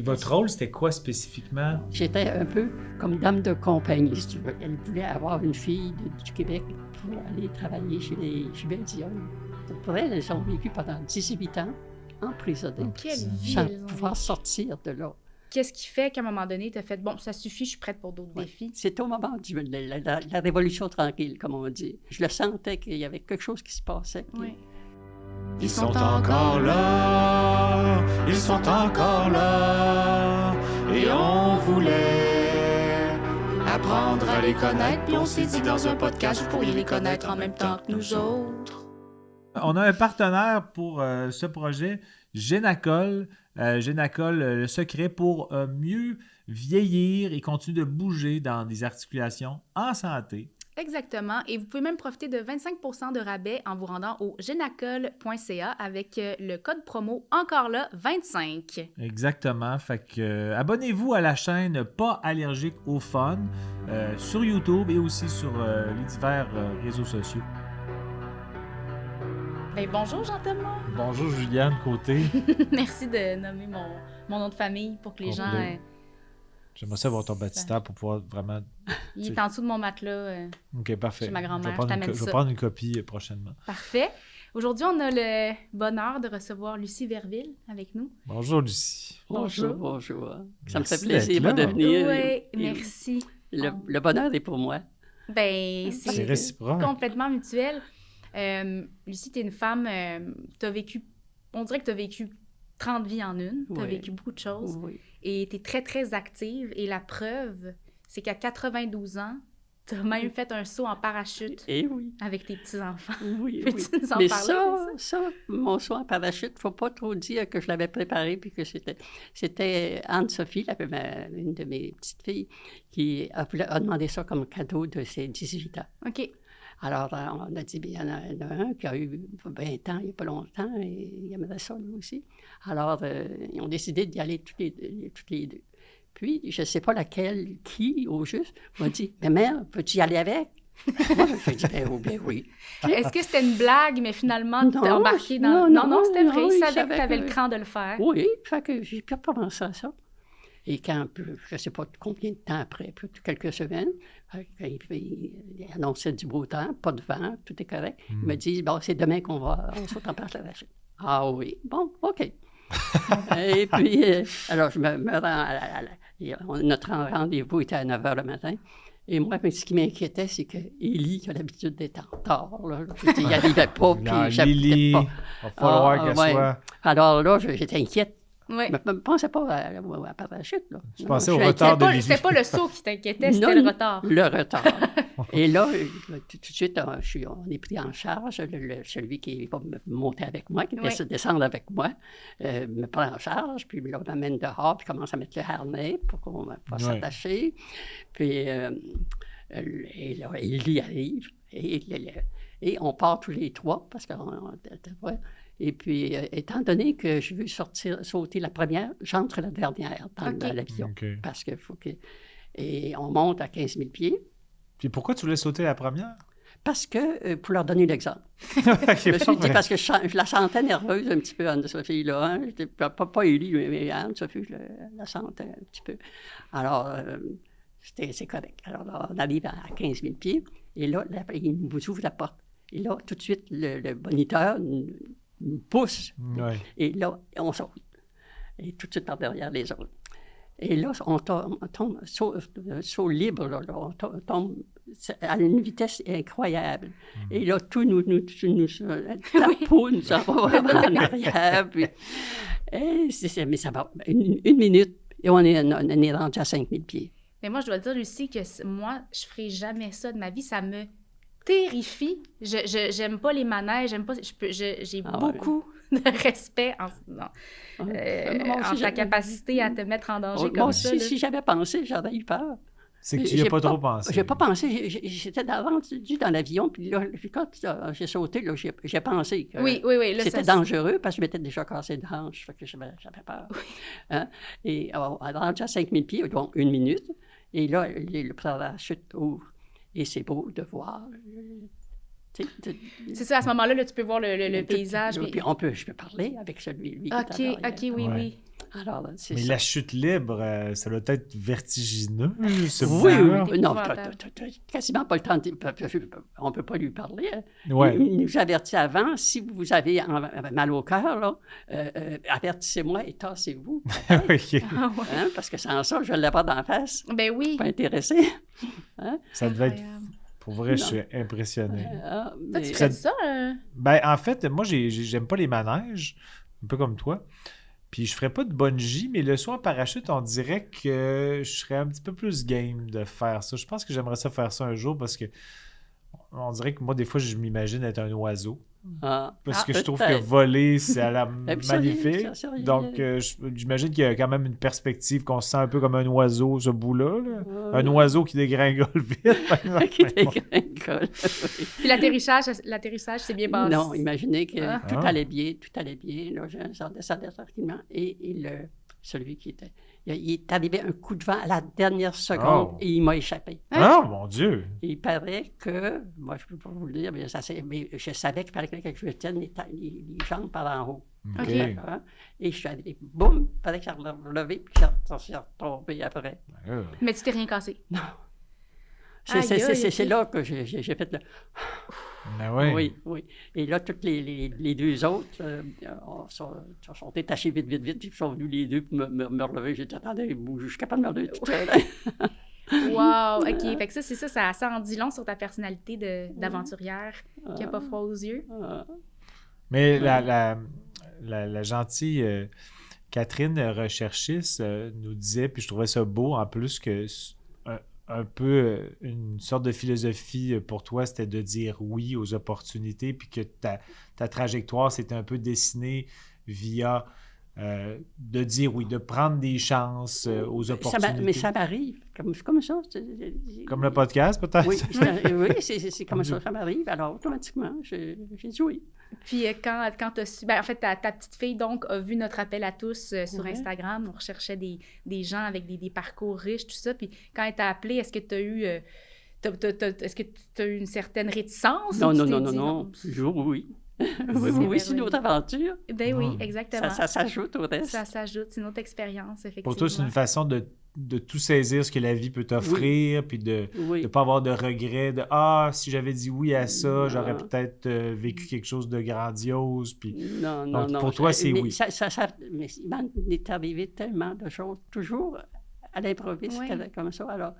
Et votre rôle, c'était quoi spécifiquement? J'étais un peu comme dame de compagnie, si tu veux. Elle voulait avoir une fille du Québec pour aller travailler chez Belle Dionne. Pour elle, elles ont vécu pendant 18 ans emprisonnées, Quelle vie sans elles ont pouvoir vécu. sortir de là. Qu'est-ce qui fait qu'à un moment donné, tu as fait « Bon, ça suffit, je suis prête pour d'autres défis. » C'était au moment de la révolution tranquille, comme on dit. Je le sentais qu'il y avait quelque chose qui se passait. Oui. Ils sont encore là, ils sont encore là, et on voulait apprendre à les connaître, puis on s'est dit dans un podcast, vous pourriez les connaître en même temps que nous autres. On a un partenaire pour ce projet, Génacol. Génacol, le secret pour mieux vieillir et continuer de bouger dans des articulations en santé. Exactement. Et vous pouvez même profiter de 25% de rabais en vous rendant au génacol.ca avec le code promo encore là 25. Exactement. Fait que abonnez-vous à la chaîne Pas allergique au fun sur YouTube et aussi sur les divers réseaux sociaux. Ben, bonjour Jean-Thomas. Bonjour Juliane Côté. Merci de nommer mon nom de famille pour que les gens... J'aimerais ça avoir ton baptistère pour pouvoir vraiment... Il est en dessous de mon matelas. OK, parfait. Chez ma grand-mère. Je vais prendre une copie prochainement. Parfait. Aujourd'hui, on a le bonheur de recevoir Lucie Verville avec nous. Bonjour Lucie. Bonjour. Ça me fait Merci plaisir d'être de là. venir. Oui, merci. Le bonheur est pour moi. Ben, C'est réciproque. complètement mutuel. Lucie, tu es une femme, t'as vécu, on dirait que tu as vécu 30 vies en une, tu as vécu beaucoup de choses, et tu es très, très active, et la preuve, c'est qu'à 92 ans, tu as même fait un saut en parachute avec tes petits-enfants. Oui. Peux-tu nous en Mais parler? ça, mon saut en parachute, faut pas trop dire que je l'avais préparé, puis que c'était Anne-Sophie, une de mes petites filles, qui a demandé ça comme cadeau de ses 18 ans. OK. Alors, on a dit, bien, il y en a un qui a eu 20 ans, il n'y a pas longtemps, et il aimerait ça, lui aussi. Alors, ils ont décidé d'y aller toutes les deux. Puis, je ne sais pas qui, au juste, m'a dit, « Mais mère, peux-tu y aller avec? » Moi, j'ai dit, ben oui. Est-ce que c'était une blague, mais finalement, tu t'es embarqué dans... Non, c'était vrai. Il savait que tu avais le cran de le faire. Oui, fait que j'ai pu commencer à ça. Et quand, je ne sais pas combien de temps après, quelques semaines, il annonçait du beau temps, pas de vent, tout est correct. Il me dit, bon, c'est demain qu'on saute en parachute. Ah oui, bon, OK. Et puis, alors, je me rends notre rendez-vous était à 9 h le matin. Et moi, ce qui m'inquiétait, c'est que Élie, qui a l'habitude d'être en retard, là, il n'y arrivait pas, puis j'habitais pas. Il va falloir qu'elle soit... Alors là, j'étais inquiète. Oui. Je ne pensais pas à parachute. Là. Tu pensais au retard de Lily. C'était pas le saut qui t'inquiétait, c'était le retard. Le retard. Et là, tout de suite, on est pris en charge. Celui qui va me monter avec moi, qui va descendre avec moi, me prend en charge, puis là, on m'amène dehors, puis commence à mettre le harnais pour qu'on puisse s'attacher. Puis, et là, il arrive, et on part tous les trois, parce qu'on... Et puis, étant donné que je veux sauter la première, j'entre la dernière dans l'avion. Okay. Parce qu'il faut que... Et on monte à 15 000 pieds. Puis pourquoi tu voulais sauter la première? Parce que, pour leur donner l'exemple. Je me suis dit, parce que je la sentais nerveuse un petit peu, Anne-Sophie, là. Hein? Pas Élie, mais Anne-Sophie, je la sentais un petit peu. Alors, c'est correct. Alors, là, on arrive à 15 000 pieds, et là, il nous ouvre la porte. Et là, tout de suite, le moniteur... nous pousse, et là, on saute. Et tout de suite par derrière les autres. Et là, on tombe saut libre, là, on tombe à une vitesse incroyable. Et là, tout la peau nous en va en arrière. Puis, mais ça va, une minute, et on est rendu à 5 000 pieds. Mais moi, je dois dire, Lucie, que moi, je ne ferai jamais ça de ma vie. Ça me terrifie. J'aime pas les manèges, j'ai beaucoup de respect en ta capacité à te mettre en danger comme ça. Si j'avais pensé, j'aurais eu peur. C'est que tu n'y as pas trop pensé. J'ai pas pensé. J'étais d'avant dans l'avion, puis là, quand j'ai sauté, là, j'ai pensé que là, c'était dangereux parce que je m'étais déjà cassé de hanche, fait que j'avais peur. Oui. Hein? Et rendu à 5 000 pieds, donc une minute, et là, le parachute ouvre. Et c'est beau de voir. C'est ça, à ce moment-là, là, tu peux voir le paysage. Puis je peux parler avec celui OK, oui. Alors, c'est Mais ça. la chute libre, ça doit être vertigineux. Oui. Non, t'as quasiment pas le temps on ne peut pas lui parler. Ouais. Il nous avertit avant, si vous avez mal au cœur, là, avertissez-moi et tassez-vous. OK. Ah ouais. Hein, parce que sans ça, je ne l'ai pas d'en face. Ben oui. Pas intéressé. Hein? Ça devait être... Incroyable. Pour vrai, je suis impressionné. Toi, Mais- tu ferais ça? Ben, en fait, moi, j'aime pas les manèges, un peu comme toi. Puis je ferais pas de bungee, mais le saut en parachute, on dirait que je serais un petit peu plus game de faire ça. Je pense que j'aimerais ça faire ça un jour parce que on dirait que moi, des fois, je m'imagine être un oiseau. Parce que je trouve que peut-être. voler, c'est à la puis ça magnifique. ça rit. Donc, j'imagine qu'il y a quand même une perspective qu'on se sent un peu comme un oiseau, ce bout-là. Là. Un oiseau qui dégringole vite. par exemple. Qui dégringole. Puis l'atterrissage s'est bien passé. Non, imaginez que Ah. tout allait bien. Là, je descendais tranquillement. Et celui qui était... Il est arrivé un coup de vent à la dernière seconde Oh. et il m'a échappé. Oh, mon Dieu! Il paraît que, moi je ne peux pas vous le dire, mais je savais qu'il fallait que je tienne les jambes par en haut. OK. Hein? Et je suis arrivé, boum, il fallait que je me relevais, puis je suis retombé après. Mais tu t'es rien cassé. Non. Aïe, aïe, C'est là que j'ai fait le... Ben oui. Oui. Et là, toutes les deux autres sont détachés vite, puis ils sont venus les deux pour me relever. J'ai dit, attendez, je suis capable de me relever tout seul. Wow! OK. Fait que ça en dit long sur ta personnalité d'aventurière qui n'a pas froid aux yeux. Mais la gentille Catherine recherchiste nous disait, puis je trouvais ça beau en plus que un peu une sorte de philosophie pour toi, c'était de dire oui aux opportunités, puis que ta trajectoire s'était un peu dessinée via de dire oui, de prendre des chances aux opportunités. Mais ça m'arrive, comme ça. Comme le podcast, peut-être? Oui, c'est comme ça m'arrive. Alors, automatiquement, j'ai dit oui. Puis quand tu as su... Ben, en fait, ta petite fille, donc, a vu notre appel à tous sur Instagram. On recherchait des gens avec des parcours riches, tout ça. Puis quand elle t'a appelé, est-ce que tu as eu... est-ce que tu as eu une certaine réticence? Non. Toujours oui. Oui, c'est une autre aventure. Ben oui, exactement. Ça s'ajoute au reste. Ça s'ajoute, c'est une autre expérience, effectivement. Pour toi, c'est une façon de tout saisir ce que la vie peut t'offrir, puis de ne pas avoir de regrets, de « Ah, si j'avais dit oui à ça, j'aurais peut-être vécu quelque chose de grandiose. » Puis... Non. Pour toi, c'est oui. Mais il m'en est arrivé tellement de choses, toujours à l'improviste, comme ça, alors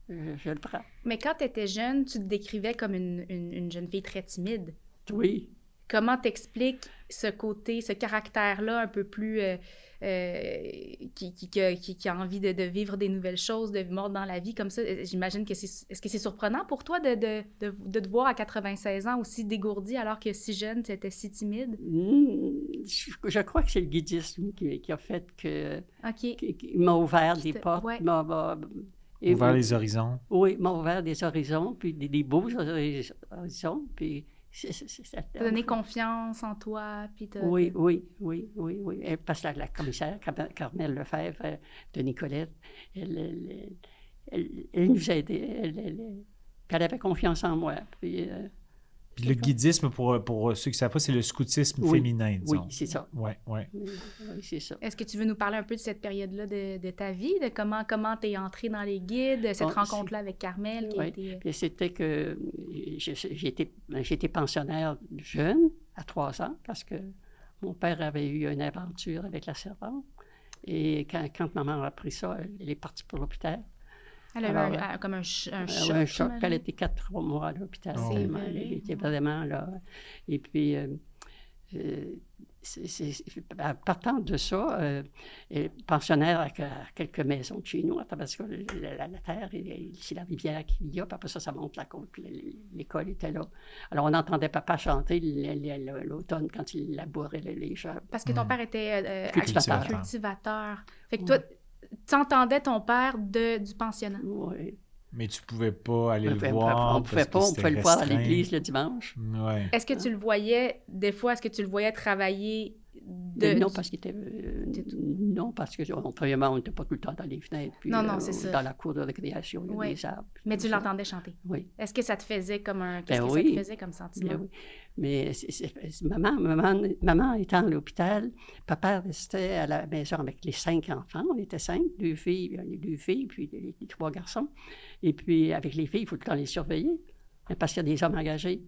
je le prends. Mais quand tu étais jeune, tu te décrivais comme une jeune fille très timide. Oui. Comment t'expliques ce côté, ce caractère-là un peu plus... qui a envie de vivre des nouvelles choses, de mordre dans la vie comme ça? J'imagine que est-ce que c'est surprenant pour toi de te voir à 96 ans aussi dégourdi alors que si jeune, tu étais si timide? Je crois que c'est le guidisme qui a fait que... OK. Qui m'a ouvert des portes. Ouais. Ouvert les horizons. Oui, m'a ouvert des horizons, puis des beaux horizons, puis... T'as donné confiance en toi, puis Oui. Et parce que la commissaire, Carmel Lefebvre de Nicolette, elle nous a aidés. Puis elle avait confiance en moi. Puis le guidisme, pour ceux qui ne savent pas, c'est le scoutisme féminin, disons. Oui, c'est ça. Oui, c'est ça. Est-ce que tu veux nous parler un peu de cette période-là de ta vie, de comment tu es entrée dans les guides, cette rencontre-là avec Carmel qui a été... Puis c'était que j'étais pensionnaire jeune, à 3 ans, parce que mon père avait eu une aventure avec la servante. Et quand maman a appris ça, elle est partie pour l'hôpital. Elle a eu comme un choc. Un choc. Elle était 4 mois à l'hôpital. Elle était vraiment là. Et puis, partant de ça, pensionnaire à quelques maisons de chez nous, parce que la terre, c'est la rivière qu'il y a, puis après ça monte la côte, puis l'école était là. Alors, on entendait papa chanter l'automne quand il labourait les champs. Parce que ton père était cultivateur. Fait que toi, tu entendais ton père du pensionnat. Oui. Mais tu ne pouvais pas aller le voir. On pouvait le voir à l'église le dimanche. Ouais. Est-ce que tu le voyais, des fois, travailler Non, parce que premièrement, on n'était pas tout le temps dans les fenêtres. Puis, c'est ça. Dans la cour de récréation, il y a des arbres. Mais tu l'entendais chanter. Oui. Est-ce que ça te faisait comme un... Qu'est-ce que ça te faisait comme sentiment? Oui. Mais maman étant à l'hôpital, papa restait à la maison avec les 5 enfants. On était 5, 2 filles, puis les 3 garçons. Et puis, avec les filles, il faut tout le temps les surveiller, parce qu'il y a des hommes engagés.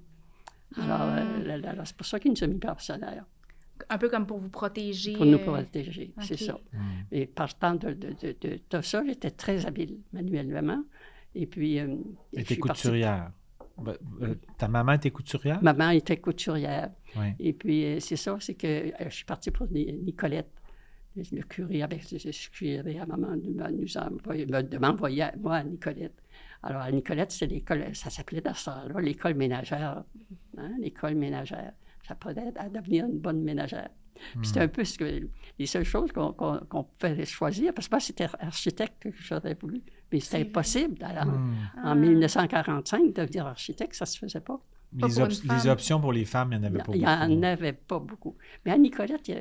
Alors, c'est pour ça qu'il nous a mis pensionnaires. Un peu comme pour vous protéger. Pour nous protéger, c'est ça. Et partant de ça, j'étais très habile manuellement. Et puis... était couturière. Ta maman était couturière? Maman était couturière. Oui. Et puis, c'est ça, c'est que je suis partie pour Nicolette. Le curé avait suggéré à maman de m'envoyer, moi, à Nicolette. Alors, à Nicolette, c'est l'école, ça s'appelait dans ce temps-là, l'école ménagère. L'école ménagère. J'apprenais à devenir une bonne ménagère. Puis c'était un peu les seules choses qu'on pouvait choisir, parce que moi, c'était architecte que j'aurais voulu. Mais c'était impossible. En 1945, de devenir architecte, ça ne se faisait pas. Les options pour les femmes, il n'y en avait pas beaucoup. Il n'y en avait pas beaucoup. Mais à Nicolette,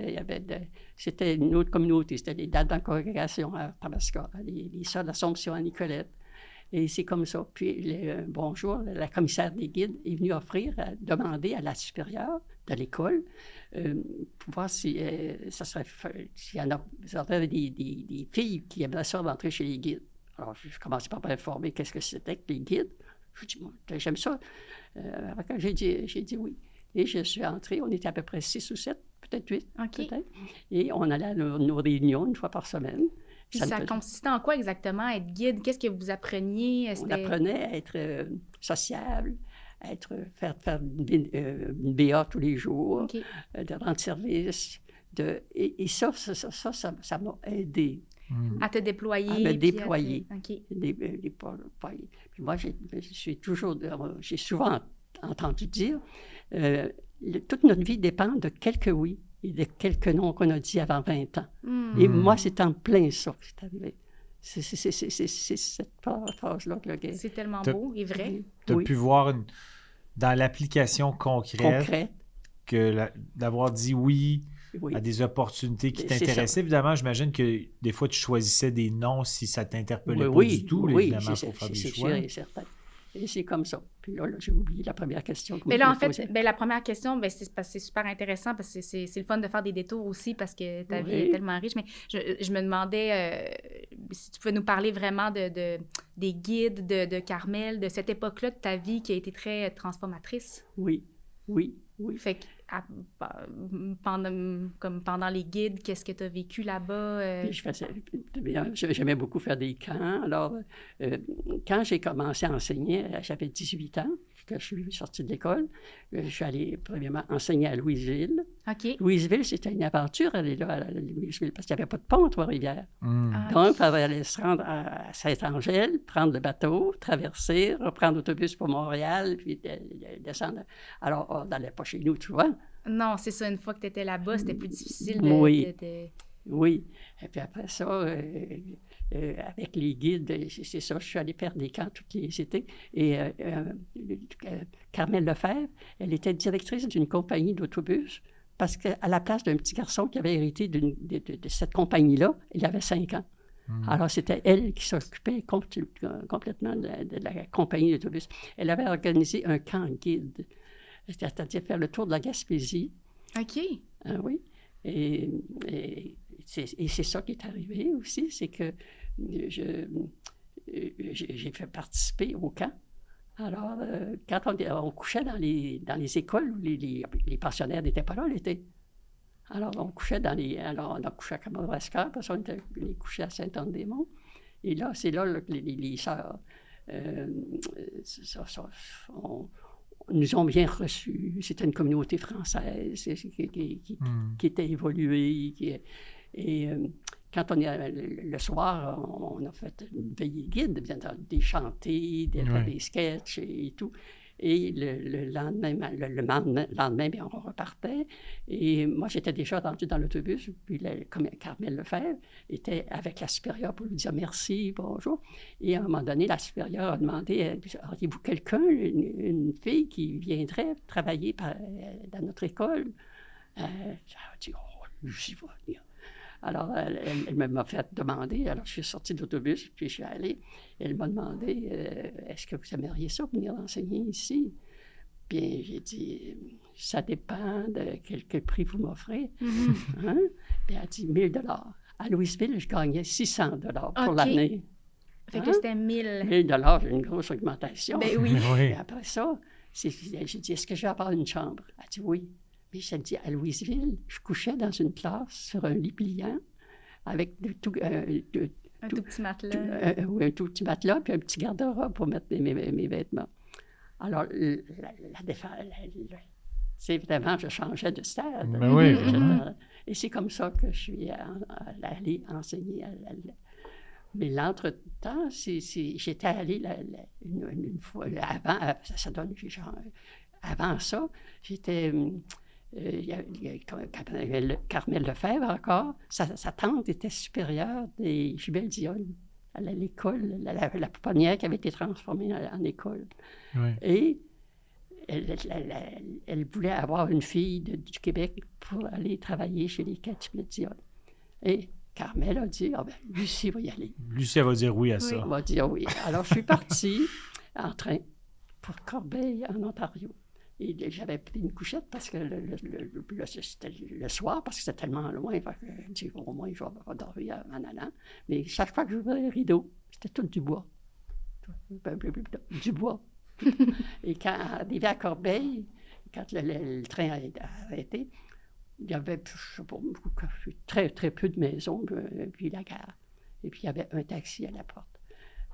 c'était une autre communauté. C'était les dates de congrégation à Tabasco, les sœurs d'Assomption à Nicolette. Et c'est comme ça. Puis, bonjour, la commissaire des guides est venue demander à la supérieure de l'école pour voir si ça serait... S'il y en avait des filles qui aimaient ça d'entrer chez les guides. Alors, je commençais par m'informer qu'est-ce que c'était que les guides. Je dis, moi, j'aime ça. J'ai dit oui. Et je suis entrée, on était à peu près 6 ou 7, peut-être 8, peut-être. Et on allait à nos réunions 1 fois par semaine. Puis ça consistait en quoi exactement, être guide? Qu'est-ce que vous appreniez? On apprenait à être sociable, faire une BA tous les jours, de rendre service. Et ça m'a aidé. À te déployer. À me déployer. Puis moi, j'ai souvent entendu dire, toute notre vie dépend de quelques oui et de quelques non qu'on a dit avant 20 ans. Et moi, c'est en plein ça que c'est arrivé. C'est cette phrase-là. C'est tellement beau et vrai. Tu as pu voir dans l'application concrète que d'avoir dit oui à des opportunités qui t'intéressaient. Évidemment, j'imagine que des fois, tu choisissais des noms si ça ne t'interpellait pas du tout. Évidemment, pour faire des choix. C'est certain. Et c'est comme ça. Puis là j'ai oublié la première question. Mais là, en fait, la première question, c'est super intéressant parce que c'est le fun de faire des détours aussi parce que ta vie est tellement riche. Mais je me demandais si tu pouvais nous parler vraiment des guides de Carmel, de cette époque-là de ta vie qui a été très transformatrice. Oui. Fait que pendant les guides, qu'est-ce que tu as vécu là-bas? J'aimais beaucoup faire des camps. Alors, quand j'ai commencé à enseigner, j'avais 18 ans, que je suis sortie de l'école. Je suis allée, premièrement, enseigner à Louisville. OK. Louisville, c'était une aventure, aller là, à Louisville, parce qu'il n'y avait pas de pont à Trois-Rivières. Donc, il fallait aller se rendre à Saint-Angèle, prendre le bateau, traverser, reprendre l'autobus pour Montréal, puis descendre. Alors, on n'allait pas chez nous, tu vois. Non, c'est ça. Une fois que tu étais là-bas, c'était plus difficile Oui. Et puis après ça, avec les guides, c'est ça, je suis allée faire des camps tous les étés. Et Carmel Lefebvre, elle était directrice d'une compagnie d'autobus parce qu'à la place d'un petit garçon qui avait hérité de cette compagnie-là, il avait 5 ans. Alors, c'était elle qui s'occupait complètement de la compagnie d'autobus. Elle avait organisé un camp guide, c'est-à-dire faire le tour de la Gaspésie. OK. Oui. Et c'est ça qui est arrivé aussi, c'est que j'ai fait participer au camp. Alors, quand on couchait dans les écoles où les pensionnaires n'étaient pas là l'été. Alors, on couchait on a couché à Kamouraska, parce qu'on était couchés à Saint-Anne-des-Monts. Et là, c'est là que les sœurs nous ont bien reçus. C'était une communauté française qui était évoluée. Et quand on est le soir, on a fait une veillée guide, des chantés, des sketchs et tout. Et le lendemain, bien, on repartait. Et moi, j'étais déjà rendu dans l'autobus. Puis, comme Carmel Lefebvre était avec la supérieure pour lui dire merci, bonjour. Et à un moment donné, la supérieure a demandé, auriez-vous quelqu'un, une fille qui viendrait travailler dans notre école? J'ai dit, oh Lucie va venir. Alors, elle m'a fait demander. Alors, je suis sortie de l'autobus, puis je suis allée. Elle m'a demandé, est-ce que vous aimeriez ça, venir enseigner ici? Puis j'ai dit, ça dépend de quel prix vous m'offrez. Hein? Puis elle a dit 1 000 $. À Louisville, je gagnais 600 $ pour l'année. Fait que c'était 1000. 1 000 $, j'ai une grosse augmentation. Ben oui. Et après ça, j'ai dit, est-ce que je vais avoir une chambre? Elle a dit oui. Puis j'ai dit, à Louisville, je couchais dans une classe sur un lit pliant avec un tout petit matelas. Oui, un tout petit matelas, puis un petit garde-robe pour mettre mes vêtements. Alors, c'est évidemment, je changeais de stade. Ben oui. Et c'est comme ça que je suis allée enseigner. Mais l'entretemps, j'étais allée une fois, avant, ça donne genre, avant ça, j'étais... Carmel Lefebvre encore, sa tante était supérieure des jumelles Dionne à l'école, la pouponnière qui avait été transformée en école. Oui. Et elle voulait avoir une fille du Québec pour aller travailler chez les jumelles Dionne. Et Carmel a dit, Lucie va y aller. Lucie, elle va dire oui à ça. Elle va dire oui. Alors, je suis partie en train pour Corbeil, en Ontario. Et j'avais pris une couchette parce que c'était le soir, parce que c'était tellement loin. Fait que je dis, au moins, je vais dormir en allant. Mais chaque fois que j'ouvrais les rideaux, c'était tout du bois. Du bois. Et quand on arrivait à Corbeil, quand le train a arrêté, il y avait, je sais pas, très, très peu de maisons, puis la gare. Et puis, il y avait un taxi à la porte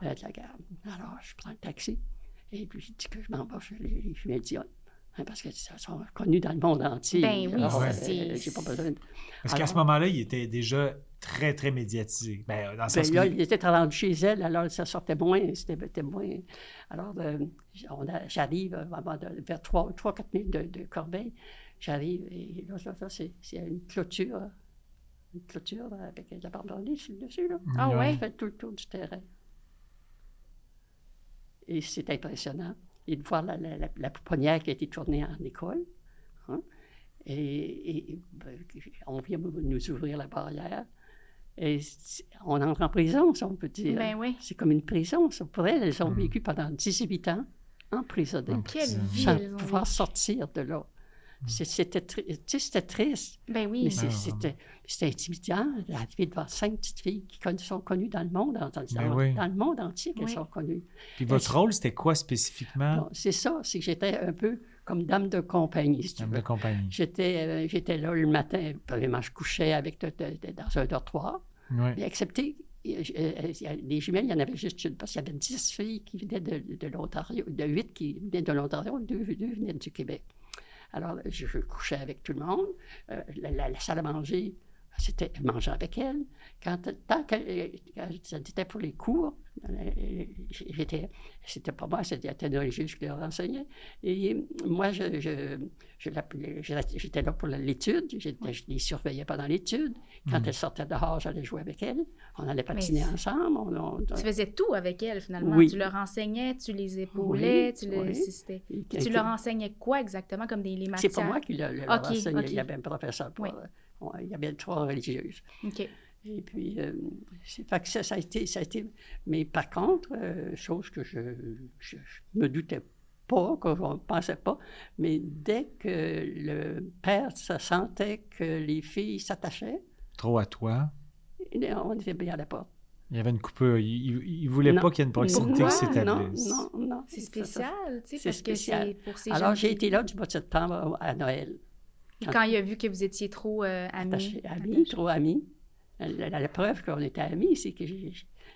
de la gare. Alors, je prends le taxi, et puis je dis que je m'en vais chez les jumelles Dionne. Parce qu'ils sont connus dans le monde entier. Ben oui, alors, j'ai pas besoin de... Parce qu'à ce moment-là, il était déjà très, très médiatisé. Dans le sens là, il était rendu chez elle, alors ça sortait moins, c'était moins... Alors, j'arrive vers 3-4 000 de Corbeil. J'arrive, et là, c'est une clôture avec de la barbelée dessus, là. Ah ouais? Je fais tout le tour du terrain. Et c'est impressionnant. Et de voir la pouponnière qui a été tournée en école. Hein? Et on vient nous ouvrir la barrière. Et on entre en prison, si on peut dire. Ben oui. C'est comme une prison. Ça. Pour elles ont vécu pendant 18 ans emprisonnées. Quelle vie sans elles ont pouvoir vécu. sortir de là. C'était triste. Ben oui. Mais c'était intimidant d'arriver devant 5 petites filles qui sont connues dans le monde, dans le monde entier qu'elles sont connues. Puis votre rôle, c'était quoi spécifiquement? Bon, c'est ça, c'est que j'étais un peu comme dame de compagnie, si tu veux. Dame de compagnie. J'étais là le matin, premièrement, je couchais dans un dortoir, mais excepté, les jumelles, il y en avait juste une, parce qu'il y avait 10 filles qui venaient de l'Ontario, 8 qui venaient de l'Ontario, 2 venaient du Québec. Alors, je couchais avec tout le monde. La salle à manger, c'était manger avec elle. Quand c'était pour les cours, c'était pas moi, c'était la religieuse qui leur enseignait. Et moi, j'étais là pour l'étude. Je les surveillais pendant l'étude. Quand elle sortait dehors, j'allais jouer avec elle. On allait patiner ensemble. Tu faisais tout avec elle, finalement. Oui. Tu leur enseignais, tu les épaulais, tu les... Oui. Tu leur enseignais quoi exactement, comme les matières? C'est pas moi qui leur enseignais. Il y avait un professeur pour... il y avait 3 religieuses. OK. Et puis, ça a été... Mais par contre, chose que je me doutais pas, que je ne pensais pas, mais dès que le père se sentait que les filles s'attachaient... Trop à toi? On était bien à la porte. Il y avait une coupure. Il ne voulait pas qu'il y ait une proximité qui s'établisse. Non. C'est spécial, tu sais, c'est parce spécial. Que c'est pour ces Alors, gens j'ai été là du mois de septembre à Noël. Quand il a vu que vous étiez trop amis. Trop amis. La preuve qu'on était amis, c'est que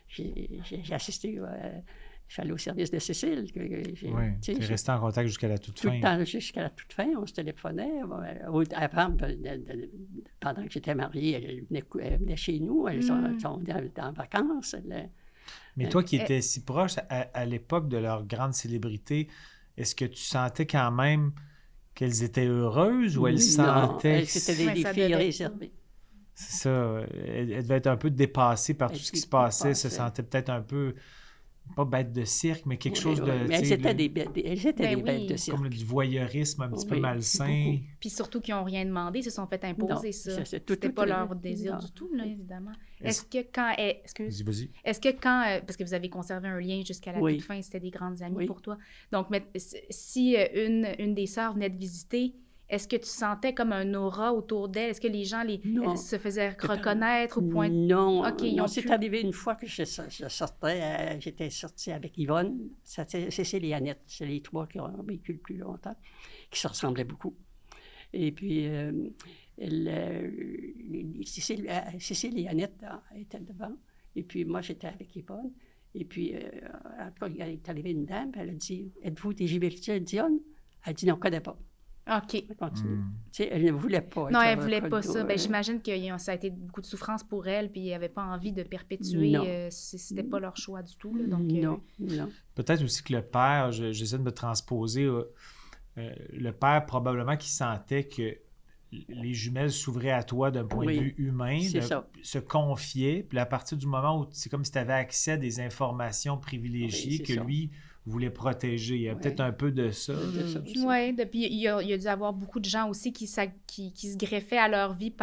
j'ai assisté... je suis allé au service de Cécile. Oui, tu es resté en contact jusqu'à la toute fin. Tout le temps, jusqu'à la toute fin, on se téléphonait. Avant, pendant que j'étais mariée, elle venait chez nous, elles sont en vacances. Mais toi qui étais si proche à l'époque de leur grande célébrité, est-ce que tu sentais quand même qu'elles étaient heureuses ou elles sentaient... C'était des filles réservées. C'est ça. Elles devaient être un peu dépassées par tout ce qui se passait. Se sentaient peut-être un peu pas bête de cirque, mais quelque chose de... Mais elles étaient des bêtes de cirque. Comme du voyeurisme un petit peu malsain. Puis surtout qu'ils n'ont rien demandé, ils se sont fait imposer ça. C'était pas leur désir du tout, là, évidemment. Est-ce que quand... Vas-y. Est-ce que quand... parce que vous avez conservé un lien jusqu'à la toute fin, c'était des grandes amies pour toi. Donc, si une des sœurs venait de visiter... Est-ce que tu sentais comme un aura autour d'elle? Est-ce que les gens se faisaient reconnaître au point... Non, c'est arrivé une fois que je sortais, j'étais sortie avec Yvonne, Cécile et Annette, c'est les trois qui ont vécu le plus longtemps, qui se ressemblaient beaucoup. Et puis, Cécile et Annette étaient devant, et puis moi, j'étais avec Yvonne. Et puis, en tout cas, il est arrivé une dame, elle a dit « Êtes-vous des Gibeltiens Dionne? » Elle a dit « Non, on ne connaît pas. » OK. Elle ne voulait pas. Non, elle ne voulait pas ça. J'imagine que ça a été beaucoup de souffrance pour elle, puis elle n'avait pas envie de perpétuer. C'était pas leur choix du tout. Là, donc, non. Peut-être aussi que le père, j'essaie de me transposer, le père probablement qui sentait que les jumelles s'ouvraient à toi d'un point de vue humain, se confiaient, puis à partir du moment où c'est comme si tu avais accès à des informations privilégiées que lui voulait protéger. Il y a peut-être un peu de ça. Oui, puis il y a dû y avoir beaucoup de gens aussi qui se greffaient à leur vie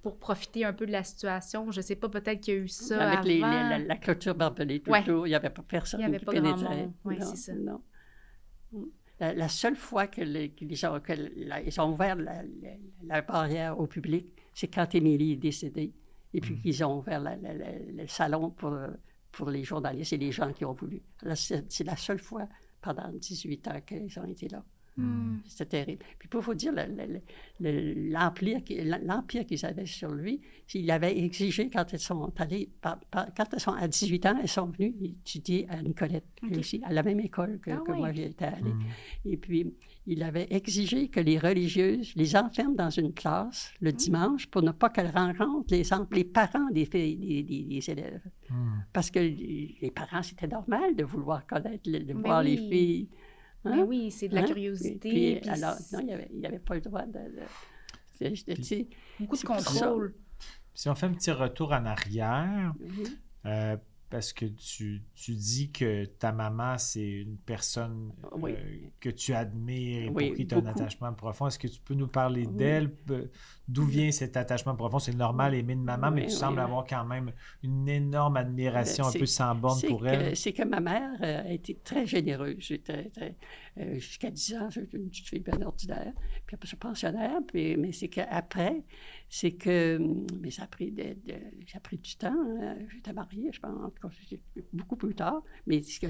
pour profiter un peu de la situation. Je ne sais pas, peut-être qu'il y a eu ça avec avant. la clôture barbelée tout autour, il n'y avait pas personne qui pénétrait. Il n'y avait pas grand monde. Oui, c'est ça. Non. La seule fois qu'ils ont ouvert la barrière au public, c'est quand Émilie est décédée. Et puis qu'ils ont ouvert le salon pour les journalistes et les gens qui ont voulu. Là, c'est la seule fois pendant 18 ans qu'ils ont été là. C'était terrible. Puis pour vous dire, l'empire qu'ils avaient sur lui, il avait exigé, quand elles sont allées, quand elles sont à 18 ans, elles sont venues étudier à Nicolette, aussi, à la même école que moi j'étais allée. Et puis, il avait exigé que les religieuses les enferment dans une classe le dimanche pour ne pas qu'elles rencontrent les parents des élèves. Parce que les parents, c'était normal de vouloir connaître, de voir les filles. Hein? Mais oui, c'est de la curiosité. Puis, alors, non, il n'y avait pas le droit de beaucoup de contrôle. Si on fait un petit retour en arrière, parce que tu dis que ta maman, c'est une personne que tu admires et pour qui tu as un attachement profond. Est-ce que tu peux nous parler d'elle? D'où vient cet attachement profond? C'est normal aimer une maman, mais tu sembles avoir quand même une énorme admiration un peu sans borne pour elle. C'est que ma mère a été très généreuse. Jusqu'à 10 ans, je suis fille bien ordinaire. Puis après, je suis pensionnaire. Mais c'est qu'après, j'ai pris du temps. J'étais mariée, je pense, beaucoup plus tard. Mais ce que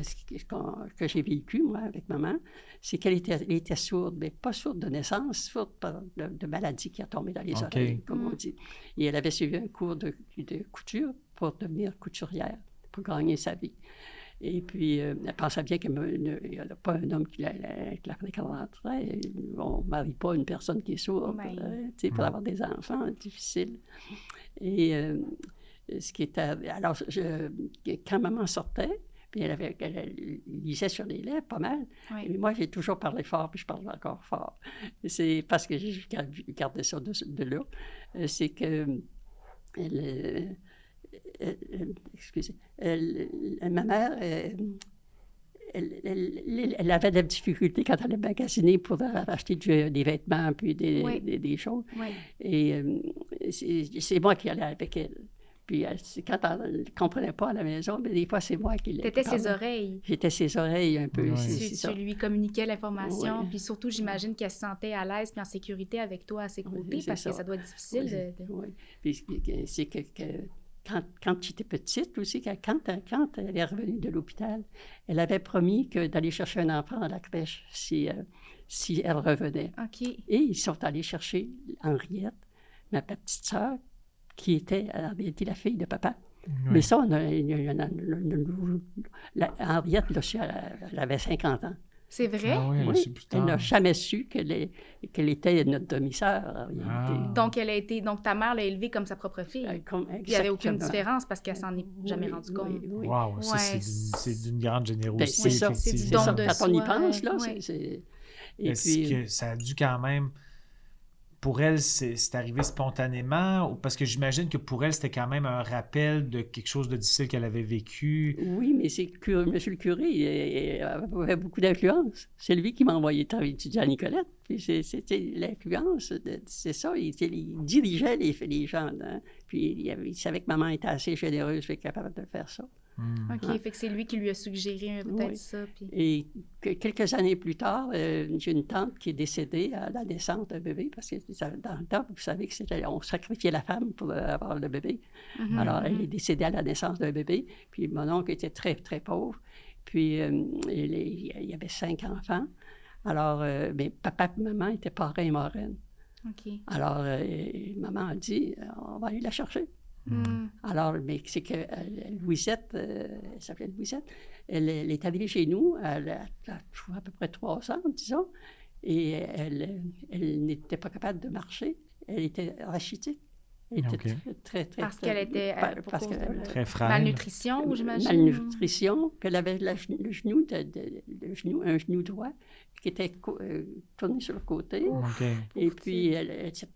j'ai vécu, moi, avec maman, c'est qu'elle était sourde, mais pas sourde de naissance, sourde de maladie qui a tombé dans les oreilles, comme on dit. Et elle avait suivi un cours de couture pour devenir couturière, pour gagner sa vie. Et puis, elle pensait bien qu'il n'y a pas un homme qui la prenait quand elle rentrait. On ne marie pas une personne qui est sourde, pour avoir des enfants, difficile. Et ce qui était... Alors, quand maman sortait, puis elle lisait sur les lèvres pas mal. Et moi, j'ai toujours parlé fort, puis je parle encore fort. C'est parce que j'ai gardé ça de là. C'est que... excusez. Ma mère, elle avait de la difficulté quand elle a magasiné pour acheter des vêtements puis des choses. Et c'est moi qui allais avec elle. Puis quand elle ne comprenait pas à la maison, mais des fois, c'est moi qui T'étais ses oreilles. J'étais ses oreilles un peu. Tu lui communiquais l'information. Puis surtout, j'imagine qu'elle se sentait à l'aise et en sécurité avec toi à ses côtés parce que ça doit être difficile Oui. Puis c'est que quand j'étais petite aussi, quand elle est revenue de l'hôpital, elle avait promis d'aller chercher un enfant à la crèche si elle revenait. OK. Et ils sont allés chercher Henriette, ma petite sœur, qui était la fille de papa. Oui. Mais ça, Henriette, elle avait 50 ans. C'est vrai? Ah oui, elle n'a jamais su qu'elle était notre demi-sœur. Donc, ta mère l'a élevée comme sa propre fille. Il n'y avait aucune différence parce qu'elle s'en est jamais rendue compte. Wow, ça, c'est d'une grande générosité. C'est du don de soi. Quand on y pense, là, Est-ce que ça a dû quand même pour elle, c'est arrivé spontanément? Parce que j'imagine que pour elle, c'était quand même un rappel de quelque chose de difficile qu'elle avait vécu. Oui, mais monsieur le curé il avait beaucoup d'influence. C'est lui qui m'a envoyé étudier à Nicolette. Puis c'était l'influence, c'est ça. Il dirigeait les gens. Hein. Puis il savait que maman était assez généreuse, fait capable de faire ça. OK, fait que c'est lui qui lui a suggéré peut-être ça. Puis... Et quelques années plus tard, j'ai une tante qui est décédée à la naissance d'un bébé, parce que dans le temps, vous savez on sacrifiait la femme pour avoir le bébé. Alors, elle est décédée à la naissance d'un bébé, puis mon oncle était très, très pauvre. Puis, il y avait 5 enfants. Alors, mais papa et maman étaient parrain et marraine. OK. Alors, maman a dit, on va aller la chercher. Alors, mais c'est que Louisette, elle s'appelait Louisette, elle est arrivée chez nous, elle a à peu près 3 ans, disons, et elle n'était pas capable de marcher. Elle était rachitique. Elle était très parce qu'elle était très frêle. Malnutrition, ou j'imagine? Malnutrition, puis elle avait le genou, un genou droit qui était tourné sur le côté. Et puis,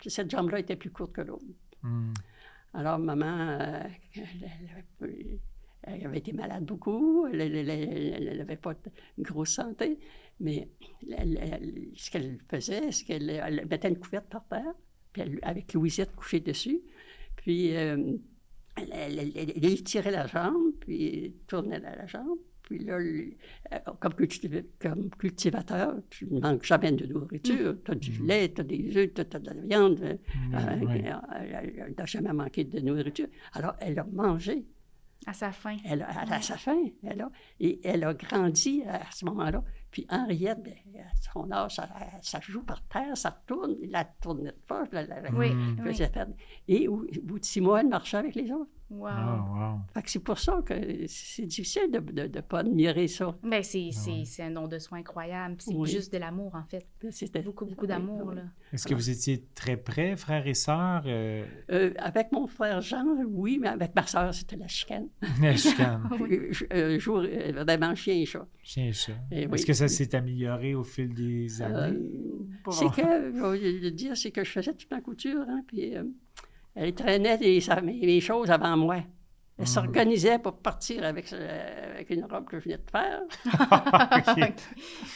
cette jambe-là était plus courte que l'autre. Alors, maman, elle avait été malade beaucoup, elle n'avait pas une grosse santé, mais ce qu'elle faisait, c'est qu'elle mettait une couverte par terre, puis avec Louisette couchée dessus, puis elle tirait la jambe, puis tournait la jambe, puis là, comme cultivateur, tu ne manques jamais de nourriture. Tu as du lait, tu as des œufs, tu as de la viande. Elle n'a jamais manqué de nourriture. Alors, elle a mangé. À sa faim. À sa faim. Et elle a grandi à ce moment-là. Puis Henriette, à son âge, ça joue par terre, ça retourne. Elle la tournait pas. Faisait perdre. Et au bout de 6 mois, elle marchait avec les autres. Wow. Fait que c'est pour ça que c'est difficile de ne pas admirer ça. Bien, c'est un don de soi incroyable. C'est juste de l'amour, en fait. C'était beaucoup d'amour. Là. Est-ce que vous étiez très près, frères et sœurs? Avec mon frère Jean, oui, mais avec ma sœur, c'était la chicane. La chicane. Vraiment chien et chat. Chien et chat. Est-ce que ça s'est amélioré au fil des années? C'est que, je veux dire, c'est que je faisais toute ma couture, hein, puis... Elle traînait mes choses avant moi. Elle s'organisait pour partir avec une robe que je venais de faire.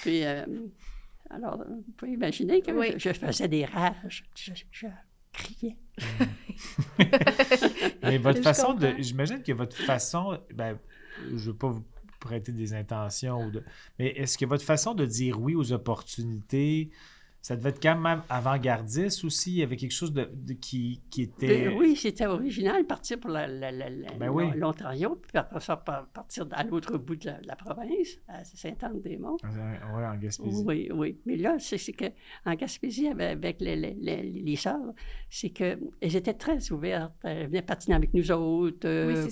Puis, alors, vous pouvez imaginer que je faisais des rages. Je criais. Mais votre façon de... J'imagine que votre façon... Ben, je ne veux pas vous prêter des intentions, mais est-ce que votre façon de dire oui aux opportunités... Ça devait être quand même avant-gardiste aussi. Il y avait quelque chose qui était... Oui, c'était original, partir pour l'Ontario, puis après ça, partir à l'autre bout de la province, à Sainte-Anne-des-Monts. Oui, en Gaspésie. Oui. Mais là, c'est qu'en Gaspésie, avec les sœurs, c'est qu'elles étaient très ouvertes. Elles venaient patiner avec nous autres,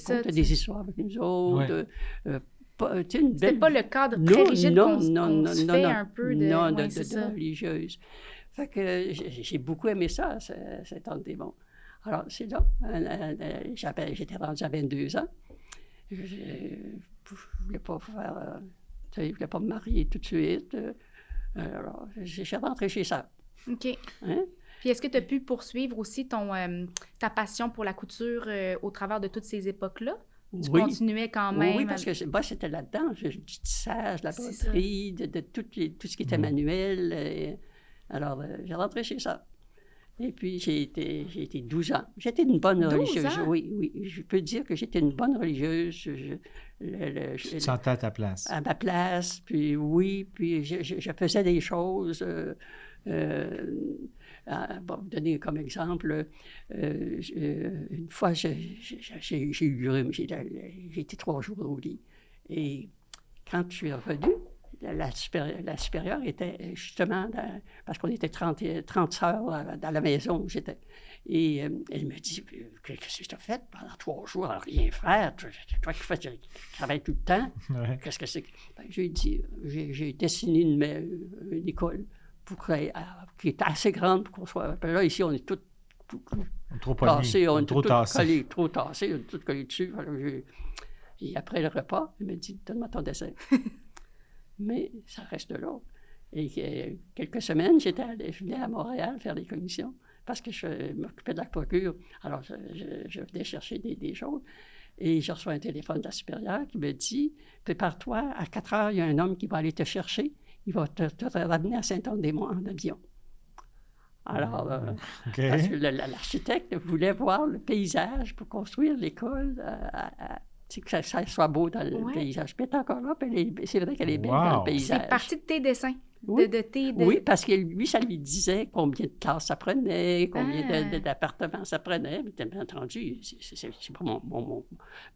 conter des histoires avec nous autres. C'était pas le cadre très rigide qu'on se fait un peu de religieuse. Fait que j'ai beaucoup aimé ça, Sainte-Anne-des-Monts. Alors, c'est là. J'étais rendue à 22 ans. Je ne voulais pas je voulais pas me marier tout de suite. Alors, j'ai rentré chez ça. OK. Hein? Puis est-ce que tu as pu poursuivre aussi ta passion pour la couture au travers de toutes ces époques-là? Tu continuais quand même? Oui, parce que moi, c'était là-dedans. Du tissage, de la broderie, de tout ce qui était manuel. Alors, j'ai rentré chez ça. Et puis, j'ai été 12 ans. J'étais une bonne religieuse. Oui. Je peux dire que j'étais une bonne religieuse. Tu te sentais à ta place? À ma place. Puis puis je faisais des choses... Bon, vous donner comme exemple, une fois, j'ai été 3 jours au lit. Et quand je suis revenu, la supérieure était justement, parce qu'on était 30 sœurs dans la maison où j'étais. Et elle me dit, qu'est-ce que tu as fait pendant 3 jours à rien faire? Toi qui travailles tout le temps, qu'est-ce que c'est? J'ai dit, j'ai dessiné une école qui est assez grande pour qu'on soit... Là, ici, on est tous trop tassés, on est trop tassés, on est tous collés dessus. Et après le repas, elle me dit, donne-moi ton dessin. Mais ça reste là. Et quelques semaines, je venais à Montréal faire des commissions. parce que je m'occupais de la procure. Alors, je venais chercher des choses. Et je reçois un téléphone de la supérieure qui me dit « Prépare-toi, à 4 heures, il y a un homme qui va aller te chercher. Il va te ramener à Saint-Anne-des-Monts en avion. » Alors, parce que l'architecte voulait voir le paysage pour construire l'école, que ça soit beau dans le paysage. Puis elle est encore là, puis c'est vrai qu'elle est belle dans le paysage. C'est partie de tes dessins. Oui. Oui, parce que lui, ça lui disait combien de classes ça prenait, combien d'appartements ça prenait. Mais bien entendu, c'est pas mon...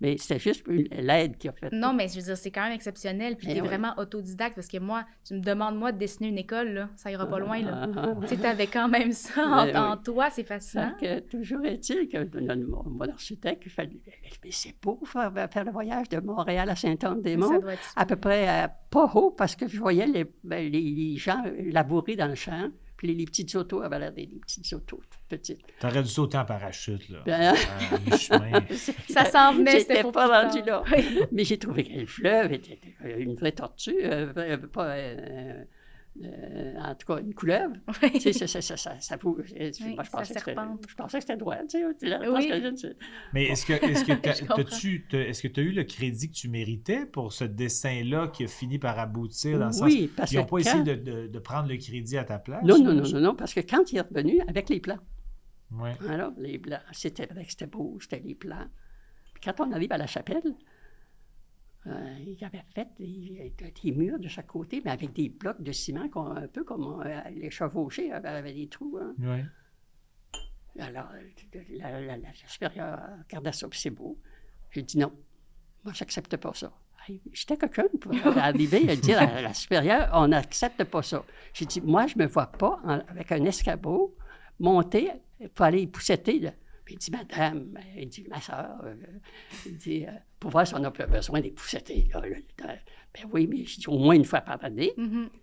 Mais c'était juste l'aide qui a fait. Non, mais je veux dire, c'est quand même exceptionnel. Puis t'es vraiment autodidacte, parce que moi, tu me demandes, moi, de dessiner une école, là, ça ira pas loin, là. Tu sais, t'avais quand même ça en toi, c'est fascinant. Toujours est-il que mon architecte, il fallait... Mais c'est beau faire le voyage de Montréal à Saint-Anne-des-Monts. À peu près pas haut, parce que je voyais les gens labourer dans le champ, puis les petites autos avaient l'air des petites autos petites. T'aurais dû sauter en parachute, là. Ça s'en venait, c'était pas rendu là. Mais j'ai trouvé que le fleuve était une vraie tortue, en tout cas, une couleuvre. Tu sais, ça bouge. Moi, je pensais que c'était droit. Tu sais, Mais est-ce que tu as eu le crédit que tu méritais pour ce dessin-là qui a fini par aboutir dans le sens... parce ils n'ont pas essayé de prendre le crédit à ta place? Non, parce que quand il est revenu avec les plans, alors, les plans, c'était vrai que c'était beau, c'était les plans. Puis quand on arrive à la chapelle, il avait fait des murs de chaque côté, mais avec des blocs de ciment, un peu comme les chevauchés avaient des trous. Hein. Oui. Alors, la supérieure regardait ça, puis c'est beau. J'ai dit non, moi, j'accepte pas ça. J'étais quelqu'un pour arriver à dire à la supérieure, on n'accepte pas ça. J'ai dit, moi, je me vois pas avec un escabeau monter pour aller pousseter, là. Il dit, madame, il dit, ma soeur, il dit, pour voir si on n'a pas besoin des poussetés. Ben oui, mais je dis, au moins une fois par année.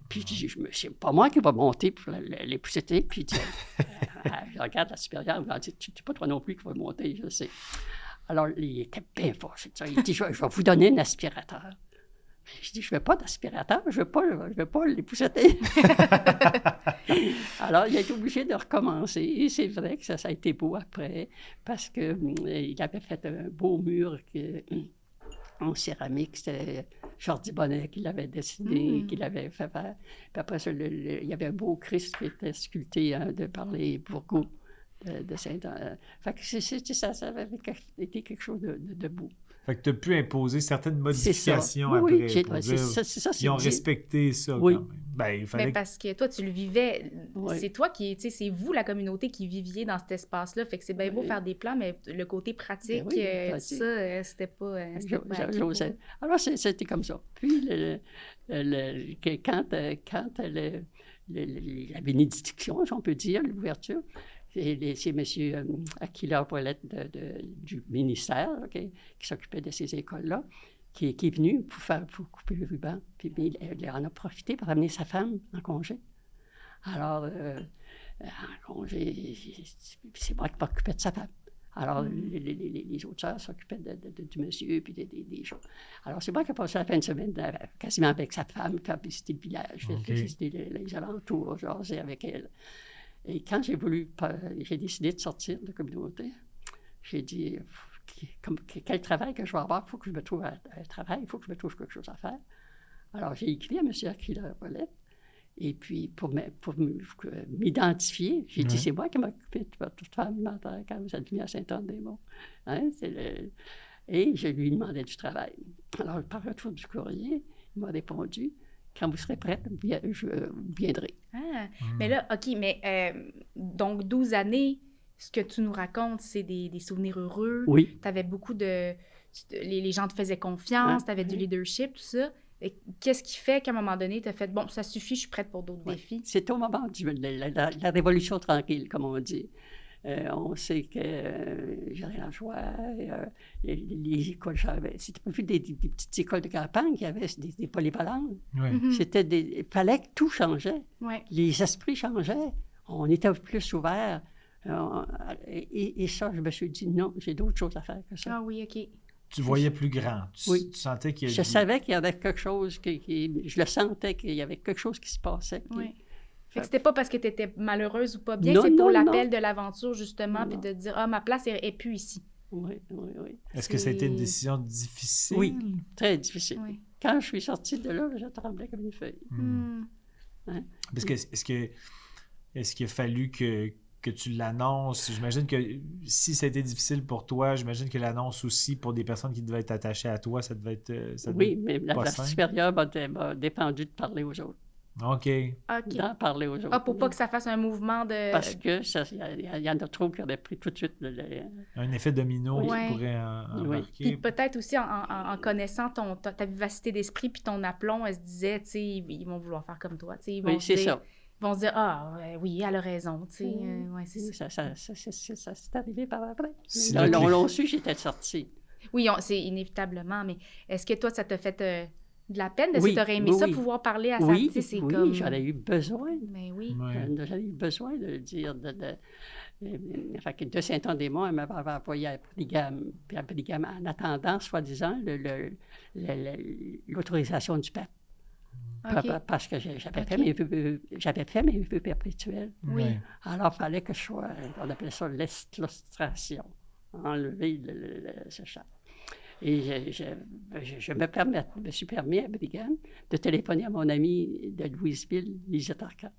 Puis je dis, c'est pas moi qui va monter pour les poussetés. Puis je regarde la supérieure, elle me dit, tu n'es pas toi non plus qui va monter, je sais. Alors, il était bien fâché. Il dit, je vais vous donner un aspirateur. Je dis, je ne veux pas d'aspirateur, je ne veux pas les pousseter. Alors, il a été obligé de recommencer. Et c'est vrai que ça a été beau après, parce qu'il avait fait un beau mur en céramique. C'était Jordi Bonnet qui l'avait dessiné, qui l'avait fait faire. Puis après ça, il y avait un beau Christ qui était sculpté par les Bourgoux de Saint-Anne. Fait que ça avait été quelque chose de beau. Fait que tu as pu imposer certaines modifications après. Oui, c'est ça. Ils ont respecté ça quand même. Ben, il fallait... Mais parce que toi, tu le vivais. C'est toi qui... Tu sais, c'est vous, la communauté, qui viviez dans cet espace-là. Fait que c'est bien beau faire des plans, mais le côté pratique, ça, c'était pas... J'osais. Alors, c'était comme ça. Puis, quand la bénédiction, si on peut dire, l'ouverture, c'est M. Aquila Poilette du ministère qui s'occupait de ces écoles-là, qui est venu pour couper le ruban. Puis il en a profité pour amener sa femme en congé. Alors, en congé, c'est moi qui m'occupais de sa femme. Alors, les autres sœurs s'occupaient du monsieur, puis des choses. Alors, c'est moi qui ai passé la fin de semaine quasiment avec sa femme, faire visiter le village, visiter les alentours, jaser avec elle. Et quand j'ai décidé de sortir de la communauté, j'ai dit, quel travail que je vais avoir? Il faut que je me trouve un travail, il faut que je me trouve quelque chose à faire. Alors, j'ai écrit à M. Aquila Poilette, et puis pour m'identifier, j'ai dit, c'est moi qui m'occupais de votre femme quand vous êtes venu à Saint-Anne-des-Monts. Hein? Et je lui demandais du travail. Alors, par retour du courrier, il m'a répondu, quand vous serez prête, je viendrai. Mais là, OK, mais donc 12 années, ce que tu nous racontes, c'est des souvenirs heureux. Oui. Tu avais beaucoup de... Les gens te faisaient confiance, tu avais du leadership, tout ça. Et qu'est-ce qui fait qu'à un moment donné, tu as fait, bon, ça suffit, je suis prête pour d'autres défis? C'est au moment de la révolution tranquille, comme on dit. On sait que j'avais la joie, les écoles, c'était pas plus des petites écoles de campagne, il y avait des polyvalentes. Il fallait que tout changeait. Les esprits changeaient. On était plus ouverts. Et ça, je me suis dit, non, j'ai d'autres choses à faire que ça. Ah oui, OK. Tu voyais plus grand. Tu sentais qu'il y avait... Je savais qu'il y avait quelque chose, je le sentais qu'il y avait quelque chose qui se passait. Fait que c'était pas parce que tu étais malheureuse ou pas bien, c'est pour l'appel de l'aventure, justement, puis de dire « Ah, ma place est plus ici. » Oui. Est-ce que ça a été une décision difficile? Oui, très difficile. Oui. Quand je suis sortie de là, je tremblais comme une feuille. Hein? Parce que est-ce qu'il a fallu que tu l'annonces? J'imagine que si ça a été difficile pour toi, j'imagine que l'annonce aussi pour des personnes qui devaient être attachées à toi, ça devait être mais la supérieure m'a dépendu de parler aux autres. OK. D'en parler aux autres. Ah, pour pas que ça fasse un mouvement de... Parce que il y en a trop qui auraient pris tout de suite... Un effet domino qui pourrait embarquer. Puis peut-être aussi en connaissant ta vivacité d'esprit puis ton aplomb, elle se disait, tu sais, ils vont vouloir faire comme toi. Ils vont c'est ça. Ils vont se dire, oui, elle a raison, tu sais. C'est ça. Ça s'est arrivé par après. Si l'on su, j'étais sortie. Oui, c'est inévitablement, mais est-ce que toi, ça t'a fait... de la peine, tu aurais aimé ça, pouvoir parler à oui, sa... C'est oui, comme... j'en ai eu besoin. Mais oui. J'avais eu besoin de le dire. Fait que de Saint-Anne-des-Monts, elle m'avait envoyé à Polygame. Puis à Polygame, en attendant, soi-disant, l'autorisation du pape. Okay. Parce que j'avais fait mes vœux perpétuels. Oui. Alors, il fallait que je sois... On appelait ça l'esclostration. Enlever ce chat. Et je me suis permis à Brigham de téléphoner à mon amie de Louisville, Lisette Arcand,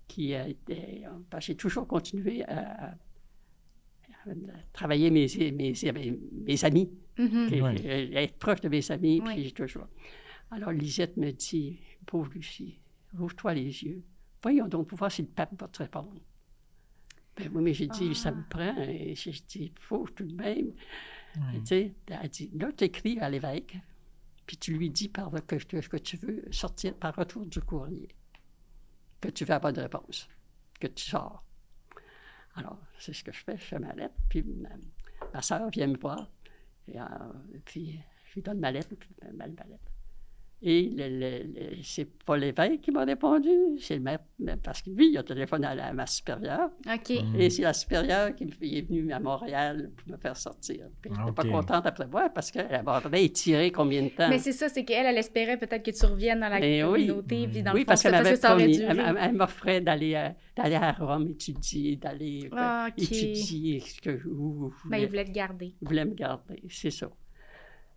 qui était... J'ai toujours continué à travailler mes amis, être proche de mes amis, puis j'ai toujours... Alors Lisette me dit, « Pauvre Lucie, ouvre-toi les yeux. Voyons donc pour voir si le pape va te répondre. » Ben oui, mais j'ai dit, ça me prend. Et j'ai dit, il faut tout de même... Tu sais, elle dit, là, tu écris à l'évêque, puis tu lui dis que tu veux sortir par retour du courrier, que tu veux avoir de réponse, que tu sors. Alors, c'est ce que je fais, je fais ma lettre, puis ma soeur vient me voir, et puis je lui donne ma lettre, ma lettre. Et c'est pas l'évêque qui m'a répondu, c'est le maître, parce que lui, il a téléphoné à ma supérieure. OK. Et c'est la supérieure qui est venue à Montréal pour me faire sortir. Puis je n'étais pas contente après moi parce qu'elle m'avait étiré combien de temps. Mais c'est ça, c'est qu'elle espérait peut-être que tu reviennes dans la communauté. Puis dans le fond, parce qu'elle m'avait promis. Elle m'offrait d'aller à Rome étudier, d'aller étudier. Mais il voulait te garder. Il voulait me garder, c'est ça.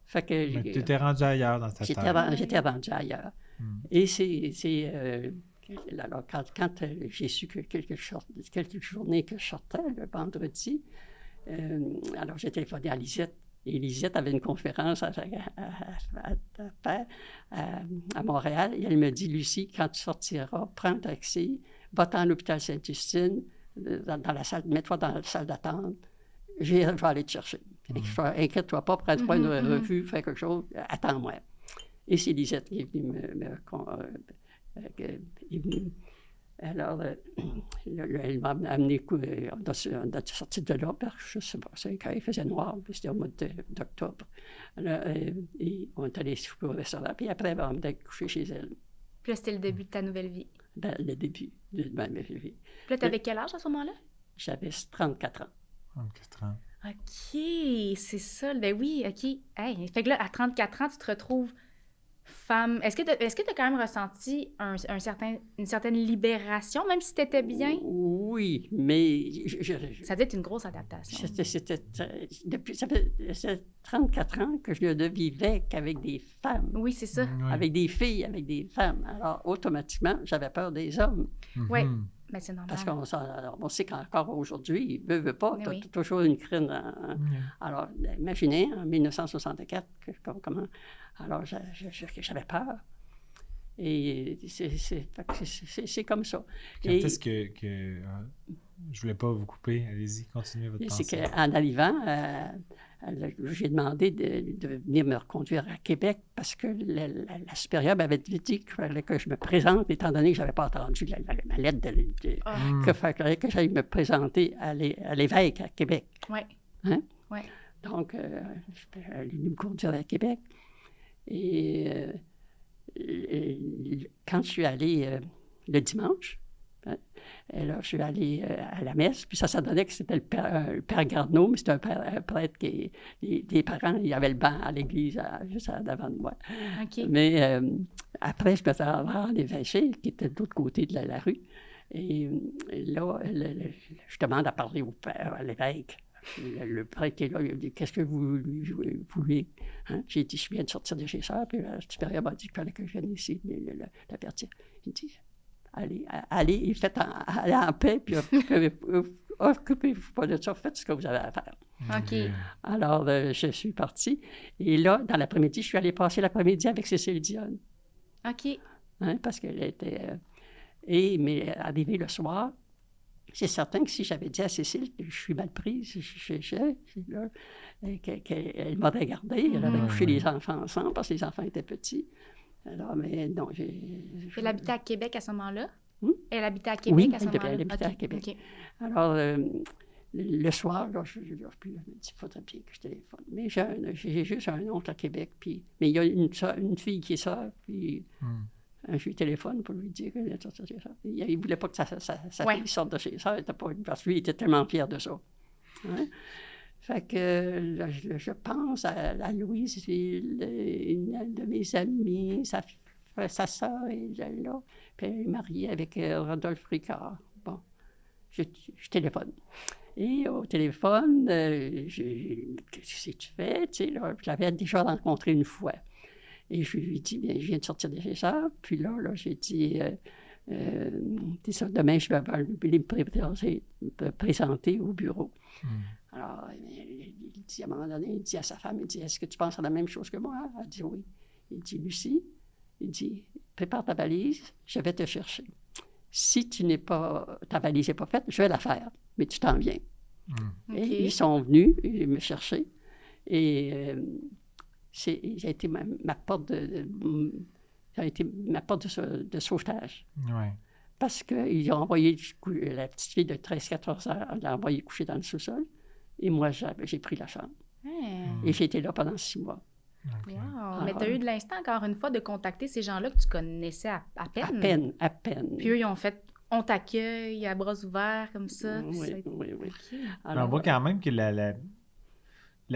Fait que tu étais rendu ailleurs dans ta tête. J'étais rendu ailleurs. Et alors, quand j'ai su que quelques journées que je sortais, le vendredi, alors j'ai téléphoné à Lisette. Et Lisette avait une conférence à Montréal. Et elle me dit, Lucie, quand tu sortiras, prends un taxi, va-t'en à l'hôpital Sainte-Justine, mets-toi dans la salle d'attente. Je vais aller te chercher. Inquiète-toi pas, prends-toi une revue, fais quelque chose, attends-moi. Et c'est Lisette qui est venue alors, elle m'a amené, on a sorti de là, je ne sais pas, il faisait noir, puis c'était au mois d'octobre. Et on est allé souper au restaurant, puis après, on est allé coucher chez elle. Puis là, c'était le début de ta nouvelle vie. Le début de ma nouvelle vie. Puis là, tu avais quel âge à ce moment-là? J'avais 34 ans. 34 ans. OK, c'est ça. Ben oui, OK. Hey, fait que là, à 34 ans, tu te retrouves femme. Est-ce que tu as quand même ressenti une certaine libération, même si tu étais bien? Oui, mais... Ça devait être une grosse adaptation. Ça fait 34 ans que je ne vivais qu'avec des femmes. Oui, c'est ça. Oui. Avec des filles, avec des femmes. Alors, automatiquement, j'avais peur des hommes. Oui. Mais c'est normal. Parce qu'on sait qu'encore aujourd'hui, il ne veut pas, tu as toujours une crainte. Alors, imaginez, en 1964, alors j'avais peur. Et c'est comme ça. Quand est-ce que je ne voulais pas vous couper, allez-y, continuez votre pensée. C'est qu'en arrivant, j'ai demandé de venir me reconduire à Québec parce que la supérieure m'avait dit qu'il fallait que je me présente, étant donné que je n'avais pas entendu ma lettre qu'il fallait que j'aille me présenter à l'évêque à Québec. Oui. Hein? Oui. Donc, elle est venue me conduire à Québec. Et quand je suis allée le dimanche, et là, je suis allée à la messe, puis ça donnait que c'était le père Garneau, mais c'était un prêtre qui, des parents, il y avait le banc à l'église juste devant de moi. Okay. Mais après, je me suis à l'évêché, qui était de l'autre côté de la rue. Et là, je demande à parler au père, à l'évêque. Le prêtre est là, il dit « Qu'est-ce que vous voulez? Hein? » J'ai dit « Je viens de sortir de chez ça. » Puis le supérieur m'a dit qu'il fallait que je vienne ici, l'avertir. Il dit « Allez, allez en paix, puis occupez-vous pas de ça, faites ce que vous avez à faire. » OK. Alors, je suis partie. Et là, dans l'après-midi, je suis allée passer l'après-midi avec Cécile Dionne. OK. Hein, parce qu'elle était... mais arrivé le soir, c'est certain que si j'avais dit à Cécile que je suis mal prise, qu'elle m'a regardée, elle avait couché les enfants ensemble parce que les enfants étaient petits. Alors, mais non, Elle habitait à Québec à ce moment-là? Elle habitait à Québec à ce moment-là? Oui, elle habitait à Québec. Okay. Alors, le soir, là, je me dis, il faudrait bien que je téléphone. Mais j'ai juste un oncle à Québec, mais il y a une fille qui est sœur, puis... Je lui téléphone pour lui dire qu'il est sorti de chez ça. Il ne voulait pas que sa fille sorte de chez ça, parce que lui, il était tellement fier de ça. Hein? Fait que je pense à Louise, une de mes amies, sa sœur est là, puis elle est mariée avec Rodolphe Ricard. Bon, je téléphone. Et au téléphone, qu'est-ce que tu fais? Tu sais, là, je l'avais déjà rencontré une fois. Et je lui ai dit, bien, je viens de sortir de chez ça. Puis là j'ai dit, c'est ça, demain, je vais me présenter au bureau. Alors, il dit, à un moment donné, il dit à sa femme, il dit, est-ce que tu penses à la même chose que moi? Elle dit oui. Il dit, Lucie, il dit, prépare ta valise, je vais te chercher. Si ta valise n'est pas faite, je vais la faire, mais tu t'en viens. Et ils sont venus me chercher. Et... ça a été ma porte de sauvetage. Ouais. Parce qu'ils ont envoyé la petite fille de 13-14 ans, elle l'a envoyée coucher dans le sous-sol. Et moi, j'ai pris la chambre. Et j'ai été là pendant 6 mois. Okay. Wow. Mais tu as eu de l'instant, encore une fois, de contacter ces gens-là que tu connaissais à peine. À peine. Puis eux, ils ont fait « On t'accueille à bras ouverts, comme ça. » Oui. Okay. Alors, on voit quand même que la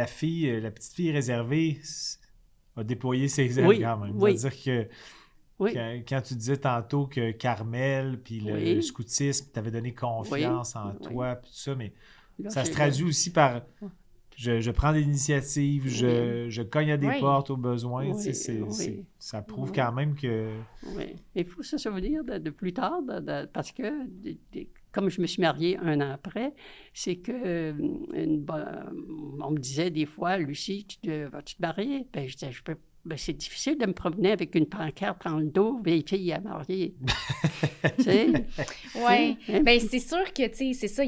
petite fille réservée a déployé ses ailes quand même. C'est-à-dire que quand tu disais tantôt que Carmel puis le scoutisme t'avait donné confiance en toi puis tout ça, mais là, ça se traduit aussi par je prends des initiatives, je cogne à des portes au besoin. Ça prouve quand même que... Oui, il faut se souvenir de plus tard, parce que comme je me suis mariée 1 an après, c'est que on me disait des fois, Lucie, vas-tu te marier? Ben, je disais, c'est difficile de me promener avec une pancarte dans le dos, vieille fille à marier. Oui, bien, c'est sûr que, tu sais, c'est ça,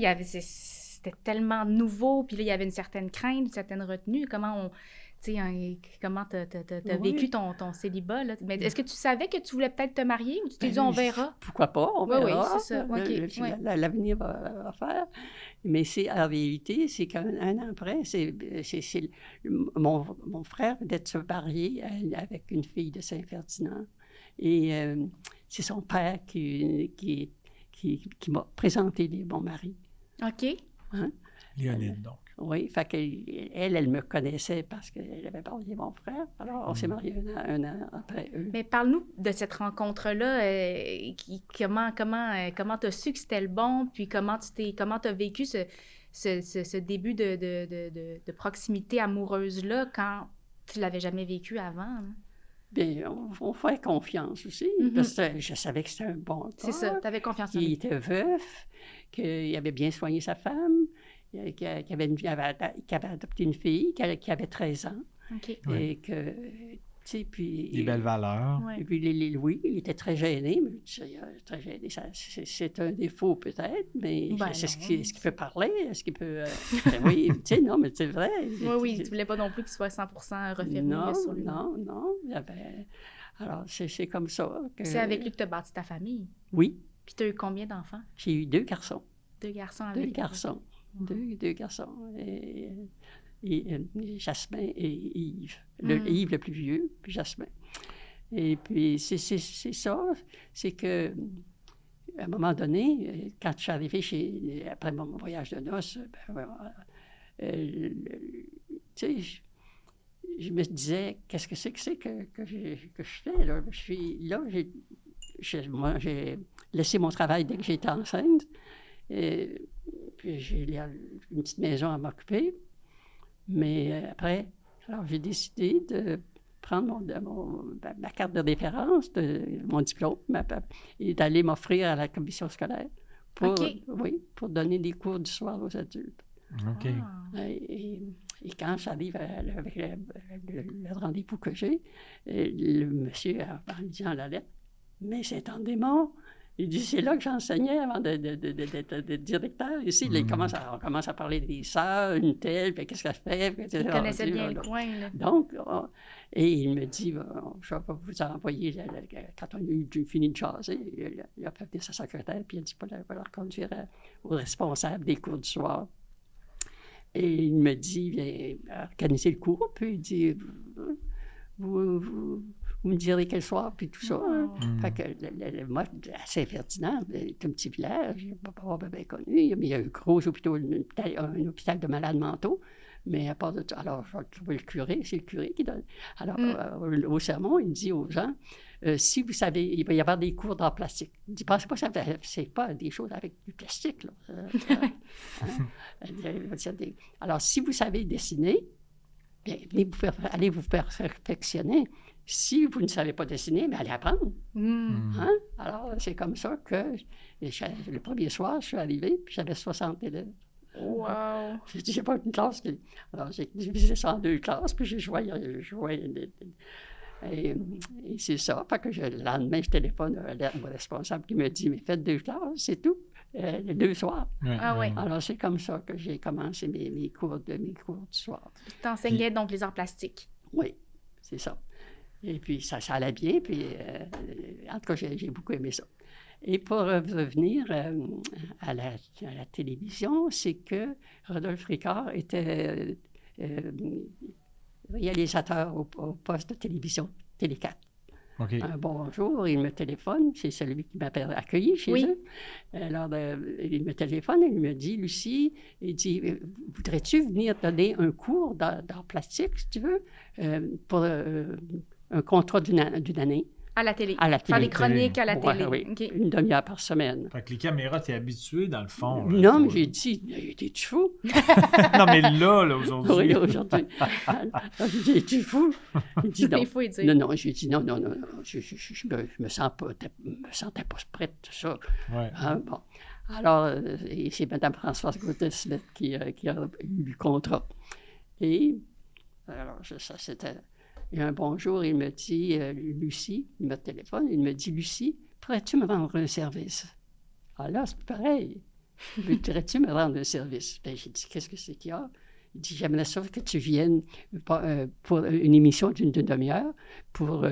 c'était tellement nouveau, puis là, il y avait une certaine crainte, une certaine retenue. Comment t'as vécu ton célibat, là? Mais est-ce que tu savais que tu voulais peut-être te marier ou tu t'es dit, on verra? Pourquoi pas, on verra. Oui, c'est ça. L'avenir va faire. Mais en réalité, c'est qu'un an après, mon frère venait de se marier avec une fille de Saint-Ferdinand. Et c'est son père qui m'a présenté les bons maris. OK. Hein? Léonide, donc. Oui, fait qu'elle me connaissait parce qu'elle avait marié mon frère. Alors, on s'est mariés un an après eux. Mais parle-nous de cette rencontre-là. Comment tu as su que c'était le bon, puis comment tu as vécu ce début de proximité amoureuse-là quand tu l'avais jamais vécu avant? Hein? Bien, on fait confiance aussi, parce que je savais que c'était un bon gars. C'est ça, tu avais confiance en lui. Il était veuf, qu'il avait bien soigné sa femme, qu'il avait adopté une fille qui avait 13 ans. OK. Et que, tu sais, puis... Des belles valeurs. Et puis, oui, il était très gêné, mais très gêné. C'est un défaut peut-être, mais est-ce qu'il peut parler? Est-ce qu'il peut... oui, tu sais, non, mais c'est vrai. Oui, tu ne voulais pas non plus qu'il soit 100% refermé sur lui. Non. Alors, c'est comme ça. C'est avec lui que tu as bâti ta famille? Oui. Puis tu as eu combien d'enfants? J'ai eu 2 garçons. 2 garçons avec lui? 2 garçons. Deux garçons. Et Jasmin et Yves. Yves le plus vieux, puis Jasmin. Et puis, c'est ça. C'est que, à un moment donné, quand je suis arrivée après mon voyage de noces, tu sais, je me disais, qu'est-ce que c'est que je fais, là? Moi, j'ai laissé mon travail dès que j'étais enceinte. Et puis, j'ai une petite maison à m'occuper. Mais après, alors j'ai décidé de prendre ma carte de référence, mon diplôme, et d'aller m'offrir à la commission scolaire pour donner des cours du soir aux adultes. OK. Et quand j'arrive avec le rendez-vous que j'ai, le monsieur, en lisant la lettre, mais c'est un démon. Il dit, c'est là que j'enseignais avant d'être directeur. Ici, on commence à parler des sœurs, une telle, puis qu'est-ce qu'elle fait. Il connaissait bien le coin. Là. Donc, et il me dit, je vais vous envoyer, quand on a eu fini de jaser, il a appelé sa secrétaire, puis il a dit, il va leur conduire au responsable des cours du soir. Et il me dit, viens organiser le cours, puis il dit, vous me direz quel soir, puis tout ça. Hein. Fait que moi, à Saint-Ferdinand, c'est un petit village, pas bien connu, mais il y a un gros hôpital, un hôpital de malades mentaux, mais à part de ça, alors je vais trouver le curé, c'est le curé qui donne. Alors, au sermon, il dit aux gens, si vous savez, il va y avoir des cours d'art plastique. Il dit, pensez pas que c'est pas des choses avec du plastique, là. Alors, si vous savez dessiner, bien, allez vous perfectionner. Si vous ne savez pas dessiner, bien, allez apprendre. Hein? Alors, c'est comme ça que le premier soir, je suis arrivé, puis j'avais 60 élèves. Wow! J'ai pas une classe qui... Alors, j'ai divisé ça en 2 classes, puis j'ai joué et c'est ça. Fait que le lendemain, je téléphone à mon responsable qui me dit, mais faites 2 classes, c'est tout. Les 2 soirs. Alors, c'est comme ça que j'ai commencé mes cours du soir. Tu enseignais donc les arts plastiques? Oui, c'est ça. Et puis, ça allait bien, puis en tout cas, j'ai beaucoup aimé ça. Et pour revenir à la télévision, c'est que Rodolphe Ricard était réalisateur au poste de télévision Télé 4. Okay. Un bonjour, il me téléphone, c'est celui qui m'a accueilli chez eux. Alors, il me téléphone et il me dit, Lucie, il dit, voudrais-tu venir donner un cours d'art plastique, si tu veux, pour un contrat d'une année? À la télé. À la télé. Faire des chroniques à la télé. Oui, okay. Une demi-heure par semaine. Fait que les caméras, t'es habitué, dans le fond. Là, non, mais j'ai dit, t'es-tu fou? Non, mais là, aujourd'hui. Oui, aujourd'hui. J'ai dit, es-tu fou? Il dit non. Il faut y dire. Non, j'ai dit non, je me sentais pas prête, tout ça. Ouais. Bon. Alors, c'est Mme Françoise Gauthier-Smith qui a eu le contrat. Et, alors, ça, c'était... Et un bonjour, il me dit, Lucie, il me téléphone, il me dit, Lucie, pourrais-tu me rendre un service? Ah là, c'est pareil. Pourrais-tu me rendre un service? Bien, j'ai dit, qu'est-ce que c'est qu'il y a? Il dit, j'aimerais ça que tu viennes pour une émission d'une demi-heure pour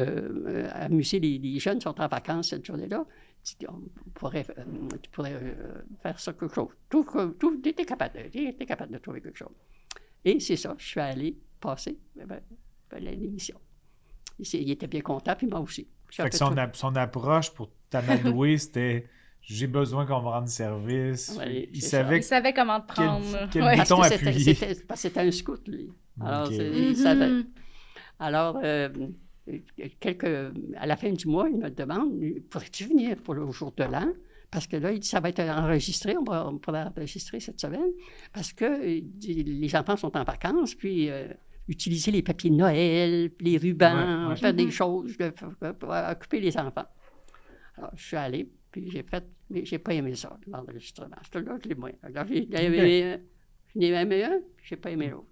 amuser les jeunes qui sont en vacances cette journée-là. Tu pourrais faire ça quelque chose. Tu es capable de trouver quelque chose. Et c'est ça, je suis allé passer l'émission. Il était bien content, puis moi aussi. Fait que son approche pour t'amadouer, c'était « j'ai besoin qu'on me rende service Oui, ». Il savait comment te prendre. Quel bouton appuyer. C'était un scout, lui. Alors, il savait. Alors, à la fin du mois, il me demande « pourrais-tu venir pour le jour de l'an? » Parce que là, il dit, ça va être enregistré, on pourra enregistrer cette semaine, parce que les enfants sont en vacances, puis... utiliser les papiers de Noël, les rubans, faire des choses pour occuper les enfants. Alors, je suis allé, puis j'ai fait, mais j'ai pas aimé ça, l'enregistrement. Là, je l'ai moins. Alors, j'ai aimé un, puis j'ai pas aimé l'autre.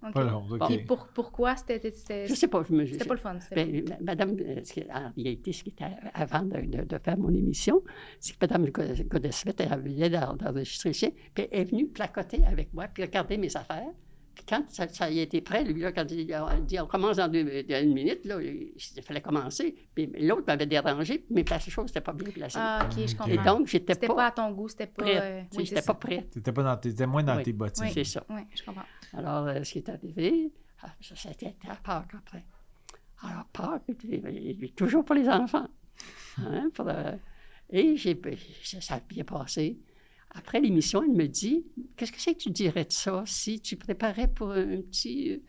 Okay. Puis pourquoi c'était... Je sais pas. C'était pas le fun. Madame, en réalité, ce qui était avant de faire mon émission, c'est que Madame Gauthier-Smith, elle venait d'enregistrer ici, puis elle est venue placoter avec moi, puis regarder mes affaires. Puis quand ça a été prêt, lui, là, quand il a dit on commence dans 1 minute, là, il fallait commencer. Puis l'autre m'avait dérangé, mes choses n'étaient pas bien placées. Ah, OK, je comprends. Et donc, j'étais pas... C'était pas à ton goût, c'était pas... prête. J'étais pas prête. T'étais moins dans tes bottines. Oui, c'est ça. Oui, je comprends. Alors, ce qui est arrivé, ça a été à Pâques après. Alors, Pâques, toujours pour les enfants. Hein, et ça a bien passé. après l'émission, elle me dit, qu'est-ce que c'est que tu dirais de ça si tu préparais pour un petit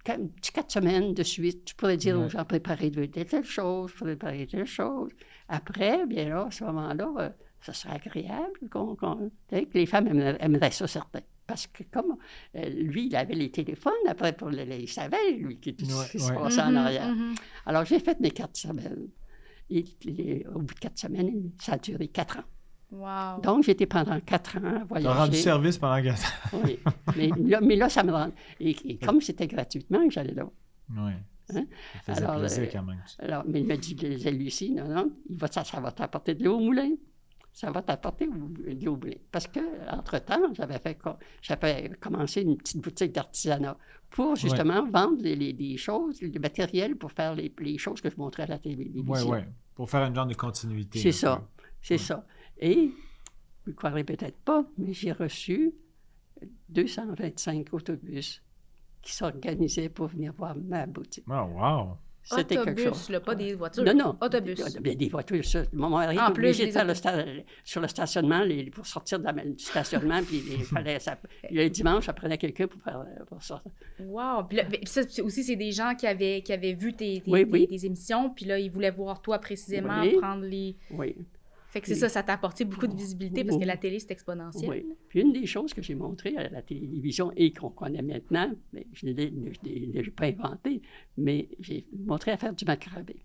4 semaines de suite? Tu pourrais dire aux gens, préparer telle chose, préparer telle chose. Après, bien là, à ce moment-là, ça serait agréable que les femmes aimeraient ça, certains. Parce que comme lui, il avait les téléphones, après, il savait, lui, tout ce qui se passait en arrière. Alors, j'ai fait mes 4 semaines. Et au bout de 4 semaines, ça a duré 4 ans. Wow. Donc, j'étais pendant 4 ans à voyager. Tu as rendu service pendant 4 ans. Oui. Mais là, ça me rend... Et comme c'était gratuitement, j'allais là. Oui. Hein? Ça faisait plaisir quand même. Alors, mais il m'a dit, Lucie, non, ça va t'apporter de l'eau au moulin. Ça va t'apporter de l'eau au moulin. Parce qu'entre-temps, j'avais commencé une petite boutique d'artisanat pour justement vendre les choses, le matériel pour faire les choses que je montrais à la télévision. Oui. Pour faire une genre de continuité. C'est ça. C'est ça. Et, vous ne croirez peut-être pas, mais j'ai reçu 225 autobus qui s'organisaient pour venir voir ma boutique. Oh, wow! C'était quelque chose. Autobus, pas des voitures. Non. Autobus. Des voitures. Mon mari était obligé de faire sur le stationnement, pour sortir du stationnement, puis le dimanche, ça prenait quelqu'un pour sortir. Wow! Puis là, ça aussi, c'est des gens qui avaient vu tes émissions, puis là, ils voulaient voir toi précisément prendre les... Oui. Fait que c'est ça t'a apporté beaucoup de visibilité parce que la télé, c'est exponentiel. Oui. Puis une des choses que j'ai montrées à la télévision et qu'on connaît maintenant, mais je ne l'ai pas inventé, mais j'ai montré à faire du macrabé.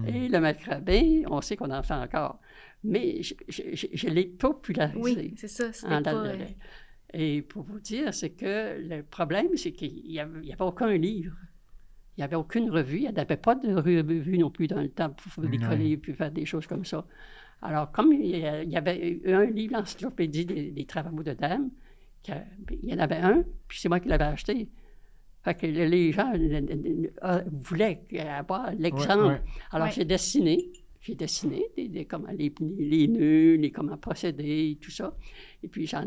Et le macrabé, on sait qu'on en fait encore, mais je l'ai popularisé. Oui, c'est ça. C'était pas... Et pour vous dire, c'est que le problème, c'est qu'il n'y avait aucun livre. Il n'y avait aucune revue. Il n'y avait pas de revue non plus dans le temps pour décoller et puis faire des choses comme ça. Alors, comme il y avait un livre, l'encyclopédie des travaux de dames, il y en avait un, puis c'est moi qui l'avais acheté. Fait que les gens voulaient avoir l'exemple. Alors, j'ai dessiné comment les nœuds, comment procéder, tout ça. Et puis, j'en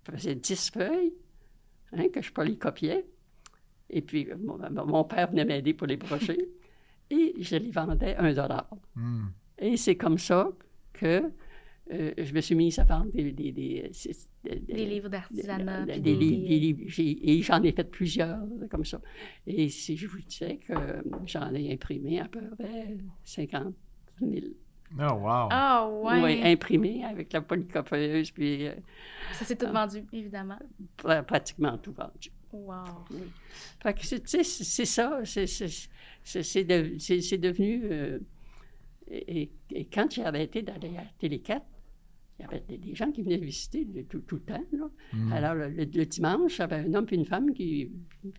faisais 10 feuilles que je polycopiais. Et puis, mon père venait m'aider pour les brocher. Et je les vendais $1. Et c'est comme ça que je me suis mise à vendre des livres d'artisanat. Et j'en ai fait plusieurs, comme ça. Et si je vous disais que j'en ai imprimé à peu près 50 000. Oh, wow! Ah, ouais! Oui, imprimé avec la polycopieuse, puis... ça s'est tout vendu, évidemment. Pratiquement tout vendu. Wow! Oui. Fait que, c'est ça, c'est devenu... Et quand j'ai arrêté d'aller à Télé 4, il y avait des gens qui venaient visiter tout le temps. Là. Alors, le dimanche, j'avais un homme et une femme qui,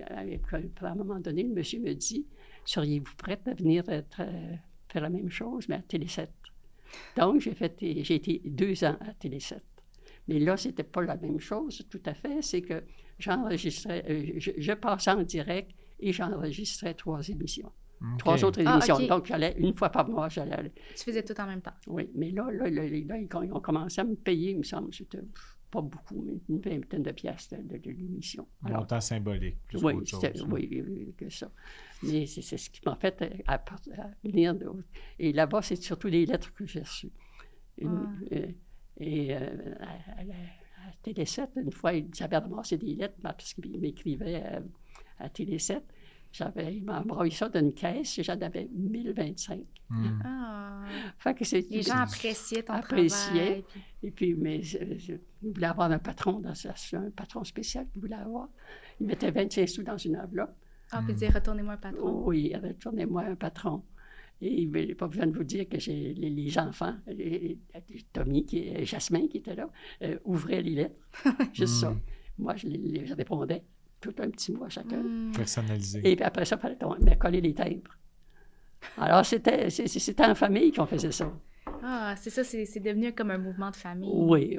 à un moment donné, le monsieur me dit, « Seriez-vous prête à venir faire la même chose, mais à Télé 7? » Donc, j'ai été 2 ans à Télé 7. Mais là, c'était pas la même chose, tout à fait. C'est que j'enregistrais, je passais en direct et j'enregistrais 3 émissions. 3 autres émissions. Okay. Donc, j'allais une fois par mois, j'allais aller. Tu faisais tout en même temps. Oui, mais là, ils ont commencé à me payer, il me semble, c'était pas beaucoup, mais une vingtaine de piastres de l'émission. Un montant symbolique, plus oui, qu'autre chose. Oui, que ça. Mais c'est ce qui m'a fait à venir de... Et là-bas, c'est surtout des lettres que j'ai reçues. À Télé 7, une fois, ils avaient ramassé des lettres parce qu'ils m'écrivaient à Télé 7. Il m'a envoyé ça d'une caisse et j'en avais 1025. Fait que les gens appréciaient ton travail. Et puis, mais je voulais avoir un patron un patron spécial qu'il voulait avoir. Il mettait 25 sous dans une enveloppe. Ah, puis dire, retournez-moi un patron. Oui, retournez-moi un patron. Et il n'a pas besoin de vous dire que j'ai les enfants, Tommy, Jasmin qui était là, ouvraient les lettres. Juste ça. Moi, je répondais. Tout un petit mot à chacun. Personnalisé. Et puis après ça, il fallait coller les timbres. Alors, c'était en famille qu'on faisait ça. Ah, c'est ça, c'est devenu comme un mouvement de famille. Oui.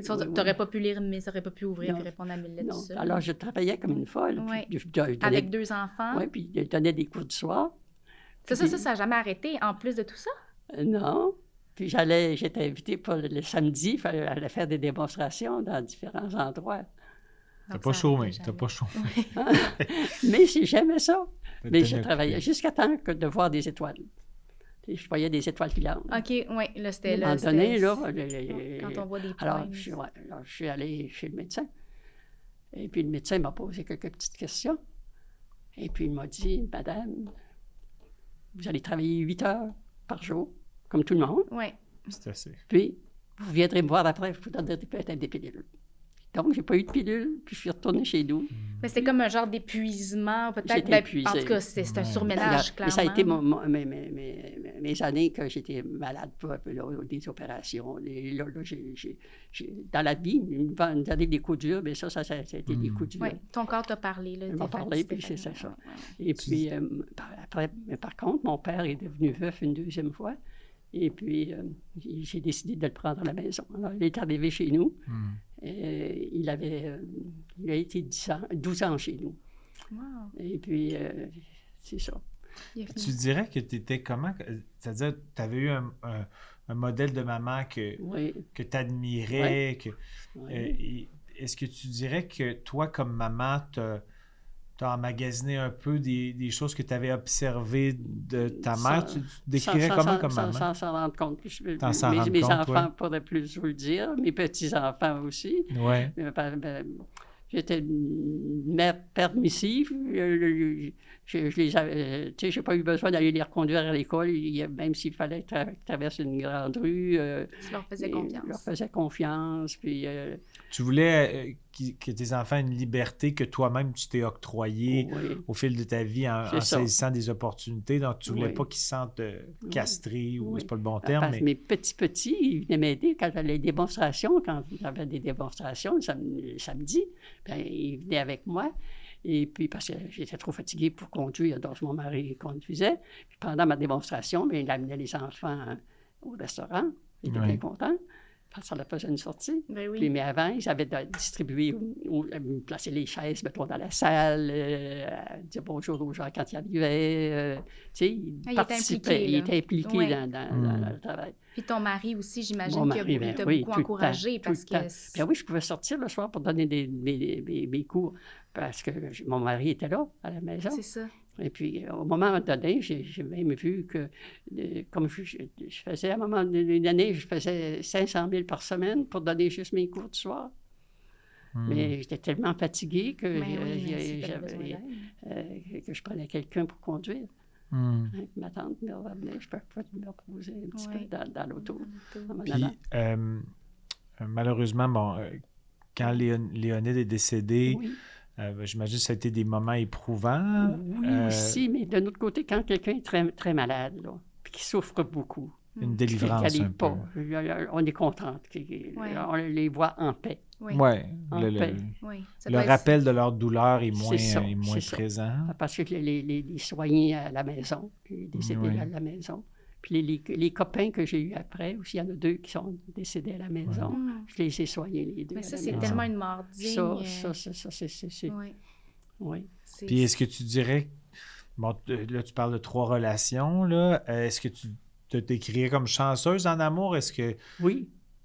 Tu n'aurais pas pu lire, mais tu n'aurais pas pu ouvrir et répondre à 1000 lettres tout seul. Alors, je travaillais comme une folle. Avec 2 enfants. Oui, puis je donnais des cours du soir. Ça n'a jamais arrêté, en plus de tout ça? Non. Puis j'étais invitée pour le samedi, il fallait aller faire des démonstrations dans différents endroits. T'as pas chômé. Mais j'aimais ça. Mais je travaillais jusqu'à temps de voir des étoiles. Je voyais des étoiles filantes. OK, oui, là, c'était là. À un moment donné, là... Quand on voit des points. Alors, je suis allée chez le médecin. Et puis, le médecin m'a posé quelques petites questions. Et puis, il m'a dit, « Madame, vous allez travailler 8 heures par jour, comme tout le monde. Oui. C'est assez. Puis, vous viendrez me voir après, je vous donnerai peut-être des pilules. » Donc, j'ai pas eu de pilule, puis je suis retournée chez nous. Mais c'était comme un genre d'épuisement, peut-être. J'étais épuisée. En tout cas, c'est un surménage, clairement. Et ça a été mes années que j'étais malade, des opérations. Là, dans la vie, une année des coups durs, mais ça a été des coups durs. Oui, ton corps t'a parlé. Là, il m'a parlé, puis c'est ça. Et puis, par contre, mon père est devenu veuf une deuxième fois. Et puis, j'ai décidé de le prendre à la maison. Alors, il est arrivé chez nous. Il a été 12 ans chez nous. Wow. Et puis, c'est ça. Tu dirais que tu étais comment? C'est-à-dire, tu avais eu un modèle de maman que tu admirais. Est-ce que tu dirais que toi, comme maman, tu as emmagasiné un peu des choses que tu avais observées de ta mère? Tu décrirais comment comme maman? Sans s'en rendre compte. Mes enfants pourraient plus vous le dire, mes petits-enfants aussi. Ouais. J'étais une mère permissive. J'ai pas eu besoin d'aller les reconduire à l'école, même s'il fallait traverser une grande rue. Tu leur faisais confiance. Je leur faisais confiance. Puis, tu voulais que tes enfants aient une liberté que toi-même, tu t'es octroyée au fil de ta vie en saisissant des opportunités. Donc, tu voulais pas qu'ils se sentent castrés, ou c'est pas le bon terme. Parce que mes petits, ils venaient m'aider quand j'avais les démonstrations. Quand j'avais des démonstrations le samedi, bien, ils venaient avec moi. Et puis, parce que j'étais trop fatiguée pour conduire, donc mon mari conduisait. Puis pendant ma démonstration, bien, il amenait les enfants au restaurant. Ils étaient bien contents. Ça leur faisait une sortie. Ben oui. Puis, mais avant, ils avaient distribué, placé les chaises, mettons, dans la salle, dire bonjour aux gens quand ils arrivaient. Tu sais, ils participaient, il était impliqué dans le travail. Puis ton mari aussi, j'imagine qu'il t'a beaucoup encouragé parce que... Bien oui, je pouvais sortir le soir pour donner mes cours parce que mon mari était là, à la maison. C'est ça. Et puis, au moment donné, j'ai même vu que, comme je faisais, à un moment d'une année, je faisais 500 000 par semaine pour donner juste mes cours du soir. Mais j'étais tellement fatiguée que, que je prenais quelqu'un pour conduire. Ma tante me revenait, je peux pas me reposer un petit peu dans l'auto. Puis, malheureusement, quand Léonide est décédé, j'imagine que ça a été des moments éprouvants. Oui, aussi, mais de notre côté, quand quelqu'un est très, très malade, là, puis qu'il souffre beaucoup. Une délivrance un peu. On est contente. On les voit en paix. Oui, le rappel de leur douleur est moins présent. Parce que les soignés à la maison, les décédés à la maison. Puis les copains que j'ai eus après, aussi, il y en a 2 qui sont décédés à la maison. Je les ai soignés, les 2. Mais ça, c'est tellement une mort digne. Ça, c'est... Oui. Puis est-ce que tu dirais... Bon, là, tu parles de 3 relations, là. Est-ce que tu te décrirais comme chanceuse en amour? Est-ce que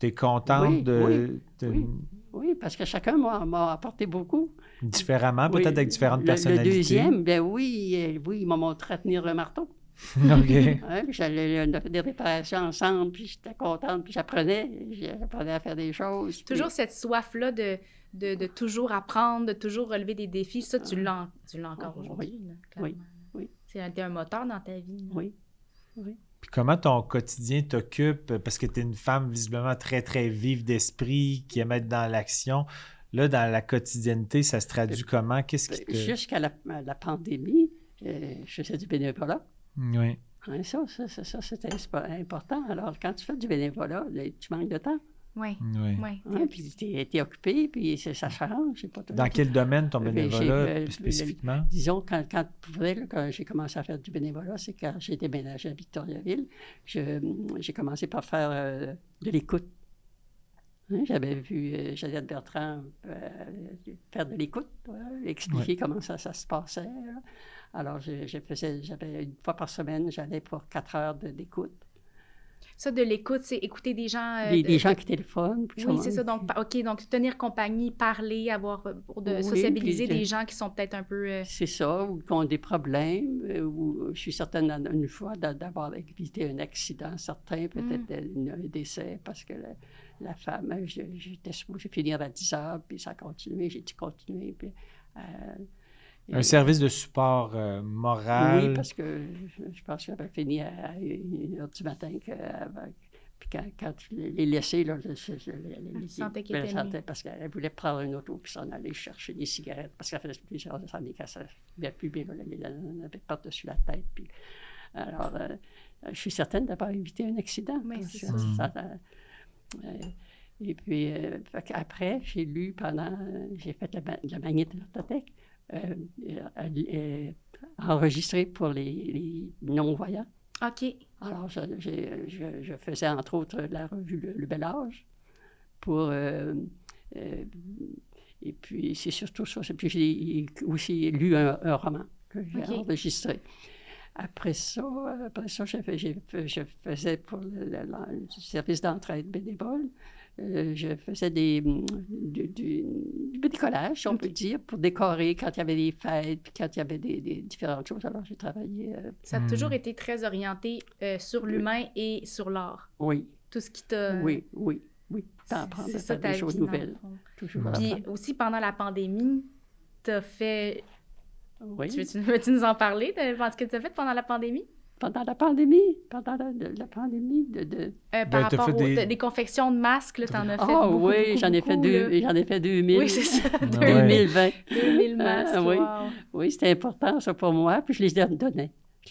tu es contente Oui, parce que chacun m'a apporté beaucoup. Différemment, peut-être avec différentes personnalités. Le deuxième, bien oui, il m'a montré à tenir le marteau. OK. Puis j'allais faire des réparations ensemble, puis j'étais contente, puis j'apprenais à faire des choses. Toujours cette soif-là de toujours apprendre, de toujours relever des défis, ça, tu l'as encore aujourd'hui, là, clairement. Oui. C'est un moteur dans ta vie. Là. Oui. Puis comment ton quotidien t'occupe? Parce que tu es une femme visiblement très, très vive d'esprit, qui aime être dans l'action. Là, dans la quotidienneté, ça se traduit comment? Qu'est-ce qui te... Jusqu'à la pandémie, je faisais du bénévolat. Oui. Ça, c'était important. Alors, quand tu fais du bénévolat, tu manques de temps. Oui. Puis tu es occupé, puis ça change. Dans quel domaine ton bénévolat spécifiquement? Disons, quand j'ai commencé à faire du bénévolat, c'est quand j'ai déménagé à Victoriaville. J'ai commencé par faire de l'écoute. J'avais vu Jeannette Bertrand faire de l'écoute, expliquer comment ça se passait. Là. Alors, j'avais une fois par semaine, j'allais pour 4 heures d'écoute. Ça, de l'écoute, c'est écouter des gens... des gens qui téléphonent. Oui, c'est ça. Donc, OK, donc tenir compagnie, parler, pour sociabiliser des gens qui sont peut-être un peu... C'est ça, ou qui ont des problèmes, ou je suis certaine, une fois, d'avoir évité un accident certain, peut-être un décès, parce que la femme, j'ai fini à 10 heures, puis ça a continué, j'ai dû continuer, puis... un service de support moral. Oui, parce que je pense que j'avais fini à 1h du matin. Puis quand je l'ai laissé, là, je sentais qu'elle était nulle. Parce qu'elle voulait prendre une auto puis s'en aller chercher des cigarettes. Parce qu'elle faisait plusieurs années qu'elle ne plus bien, elle avait par-dessus la tête. Puis, alors, je suis certaine d'avoir évité un accident. Oui, c'est ça. Et puis, après, j'ai lu j'ai fait la magnétothèque. Enregistré pour les non-voyants. OK. Alors, je faisais, entre autres, la revue Le Bel Âge et puis, c'est surtout ça. Puis, j'ai aussi lu un roman que j'ai enregistré. Après ça, je faisais pour le service d'entraide bénévole. Je faisais du bricolage, si on peut dire, pour décorer quand il y avait des fêtes, puis quand il y avait des différentes choses. Alors, j'ai travaillé... Ça a toujours été très orienté sur l'humain et sur l'art. Oui. Tout ce qui t'a... Oui. T'apprends à faire des choses nouvelles. Toujours. Puis aussi, pendant la pandémie, t'as fait... Oui. Veux-tu nous en parler de ce que tu as fait pendant la pandémie? Pendant la pandémie par rapport des confections de masques, tu en as fait beaucoup, oui, j'en ai fait 2000. Oui, c'est ça, 2020. 2000 masques, oui. Wow. Oui, c'était important, ça, pour moi, puis je les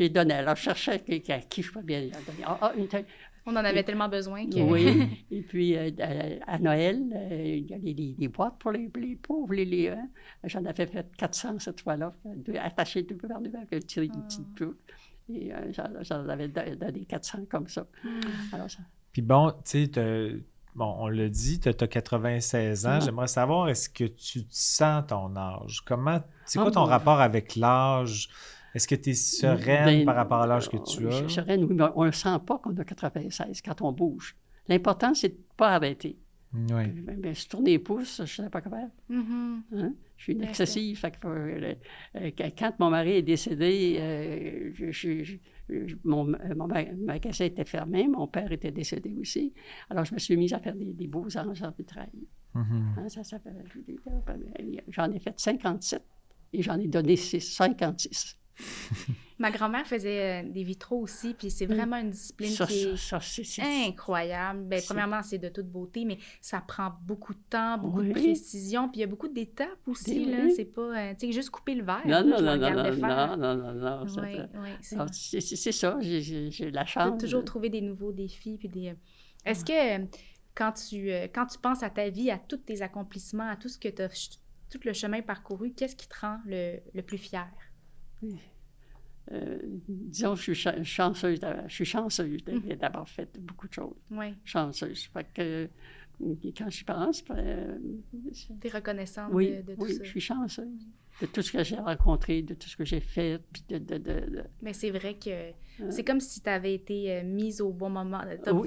donnais. Alors, je cherchais à qui je pouvais bien donner. On en avait tellement besoin que... Oui, et puis à Noël, il y a les boîtes pour les pauvres, j'en avais fait 400 cette fois-là, attachées deux par deux avec une petite truc. Et j'en avais donné 400 comme ça. Alors, Puis bon, tu sais, on l'a dit, tu as 96 ans. J'aimerais savoir, est-ce que tu te sens ton âge? C'est quoi ton rapport avec l'âge? Est-ce que tu es sereine par rapport à l'âge que tu as? Je suis sereine, oui, mais on ne le sent pas qu'on a 96 quand on bouge. L'important, c'est de ne pas arrêter. Oui. Mais se tourner les pouces, je ne sais pas comment. Hein? Je suis une excessive. Fait que, quand mon mari est décédé, mon magasin était fermé, mon père était décédé aussi. Alors, je me suis mise à faire des beaux anges en vitrail. Hein, j'en ai fait 57 et j'en ai donné 56. Ma grand-mère faisait des vitraux aussi, puis c'est vraiment une discipline qui est incroyable. Bien, premièrement, c'est de toute beauté, mais ça prend beaucoup de temps, beaucoup de précision, puis il y a beaucoup d'étapes aussi, là. C'est pas, tu sais, juste couper le verre. Non. C'est ça, j'ai la chance. Toujours trouver des nouveaux défis, puis des... Est-ce que quand tu penses à ta vie, à tous tes accomplissements, à tout ce que tu as, tout le chemin parcouru, qu'est-ce qui te rend le plus fier? Disons, je suis chanceuse d'avoir fait beaucoup de choses. Oui. Chanceuse. Fait que quand j'y pense... tu es reconnaissante de tout ça. Oui, je suis chanceuse de tout ce que j'ai rencontré, de tout ce que j'ai fait. Puis Mais c'est vrai que c'est comme si tu avais été mise au bon moment.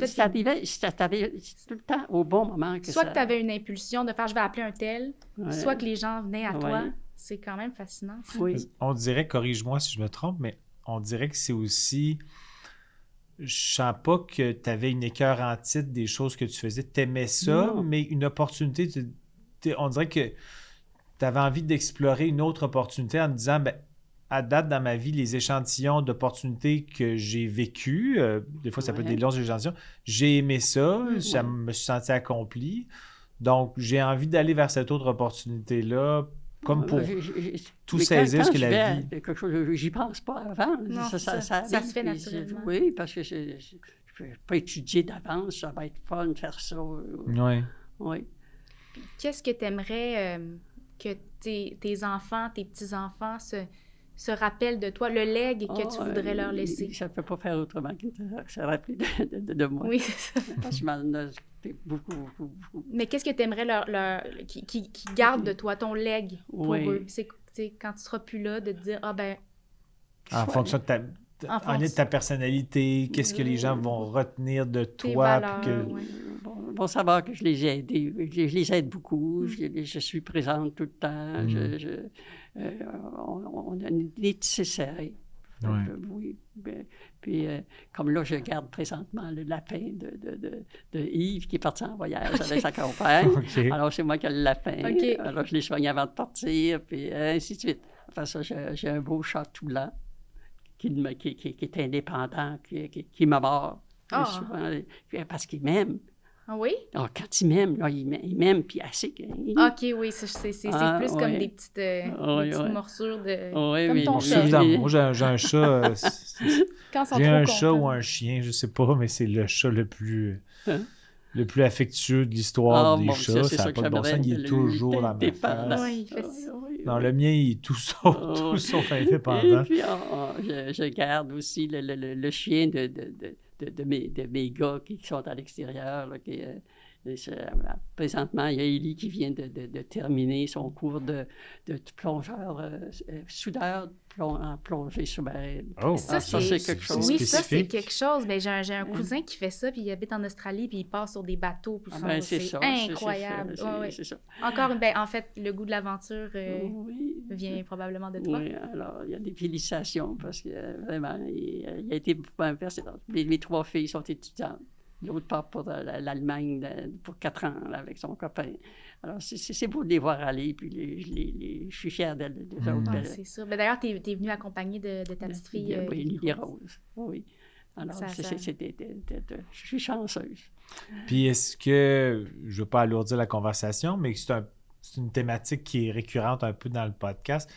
C'est arrivé tout le temps au bon moment. Soit que tu avais une impulsion de faire « je vais appeler un tel soit que les gens venaient à toi. C'est quand même fascinant. Ça. Oui. On dirait, corrige-moi si je me trompe, mais on dirait que c'est aussi... Je sens pas que tu avais une écœurantite des choses que tu faisais. Tu aimais ça, mais une opportunité... On dirait que tu avais envie d'explorer une autre opportunité en te disant, ben, à date dans ma vie, les échantillons d'opportunités que j'ai vécues, des fois ça peut être des longs échantillons, j'ai aimé ça, ça me suis senti accompli. Donc, j'ai envie d'aller vers cette autre opportunité-là, comme pour tout saisir ce que la vie... Quelque chose, j'y pense pas avant. Non, ça se fait naturellement. Oui, parce que je ne peux pas étudier d'avance, ça va être fun de faire ça. Oui. Qu'est-ce que tu aimerais que tes enfants, tes petits-enfants se rappellent de toi, le legs que tu voudrais leur laisser? Ça ne peut pas faire autrement que se rappeler de moi. Oui, c'est ça. Parce que je m'en ai beaucoup. Mais qu'est-ce que tu aimerais qui gardent de toi, ton legs pour eux? C'est quand tu ne seras plus là, de te dire, en fonction de en lien de ta personnalité, qu'est-ce que les gens vont retenir de toi. Valeurs, puis que... Bon savoir que je les ai aidés. Je les aide beaucoup. Je suis présente tout le temps. On a des petits serrés. Oui. Puis, comme là, je garde présentement le lapin de Yves qui est parti en voyage avec sa compagne. Alors, c'est moi qui ai le lapin. Alors, je l'ai soigné avant de partir, puis ainsi de suite. Enfin, ça, j'ai un beau chat tout blanc qui est indépendant, qui me mord souvent, parce qu'il m'aime. Ah oui? Alors, quand il m'aime, là, il m'aime, puis assez. OK, oui, c'est plus comme des petites morsures de... comme ton chat. Moi, j'ai un chat... j'ai un chat ou un chien, je sais pas, mais c'est le chat le plus affectueux de l'histoire des chats. Ça n'a pas de bon sens, il est toujours la même face. Non, le mien, il est tout sauf indépendant. Et puis, je garde aussi le chien de mes gars qui sont à l'extérieur. Là, présentement, il y a Élie qui vient de terminer son cours de plongeur, soudeur en plongée sous-marine. Oh, ça, c'est quelque chose. Oui, ça, c'est quelque chose. Ben, j'ai un cousin qui fait ça, puis il habite en Australie, puis il passe sur des bateaux. Puis c'est incroyable. C'est ça. Encore, en fait, le goût de l'aventure vient probablement de toi. Oui, alors, il y a des félicitations, parce que vraiment, il a été persévérant. Mes 3 filles sont étudiantes. L'autre part pour l'Allemagne pour 4 ans là, avec son copain. Alors, c'est beau de les voir aller, puis je suis fière d'elles. C'est sûr. Ben, d'ailleurs, tu es venue accompagner de ta petite fille. Oui, Lily Rose. Oui. Alors, je suis chanceuse. Puis est-ce que, je ne veux pas alourdir la conversation, mais c'est une thématique qui est récurrente un peu dans le podcast.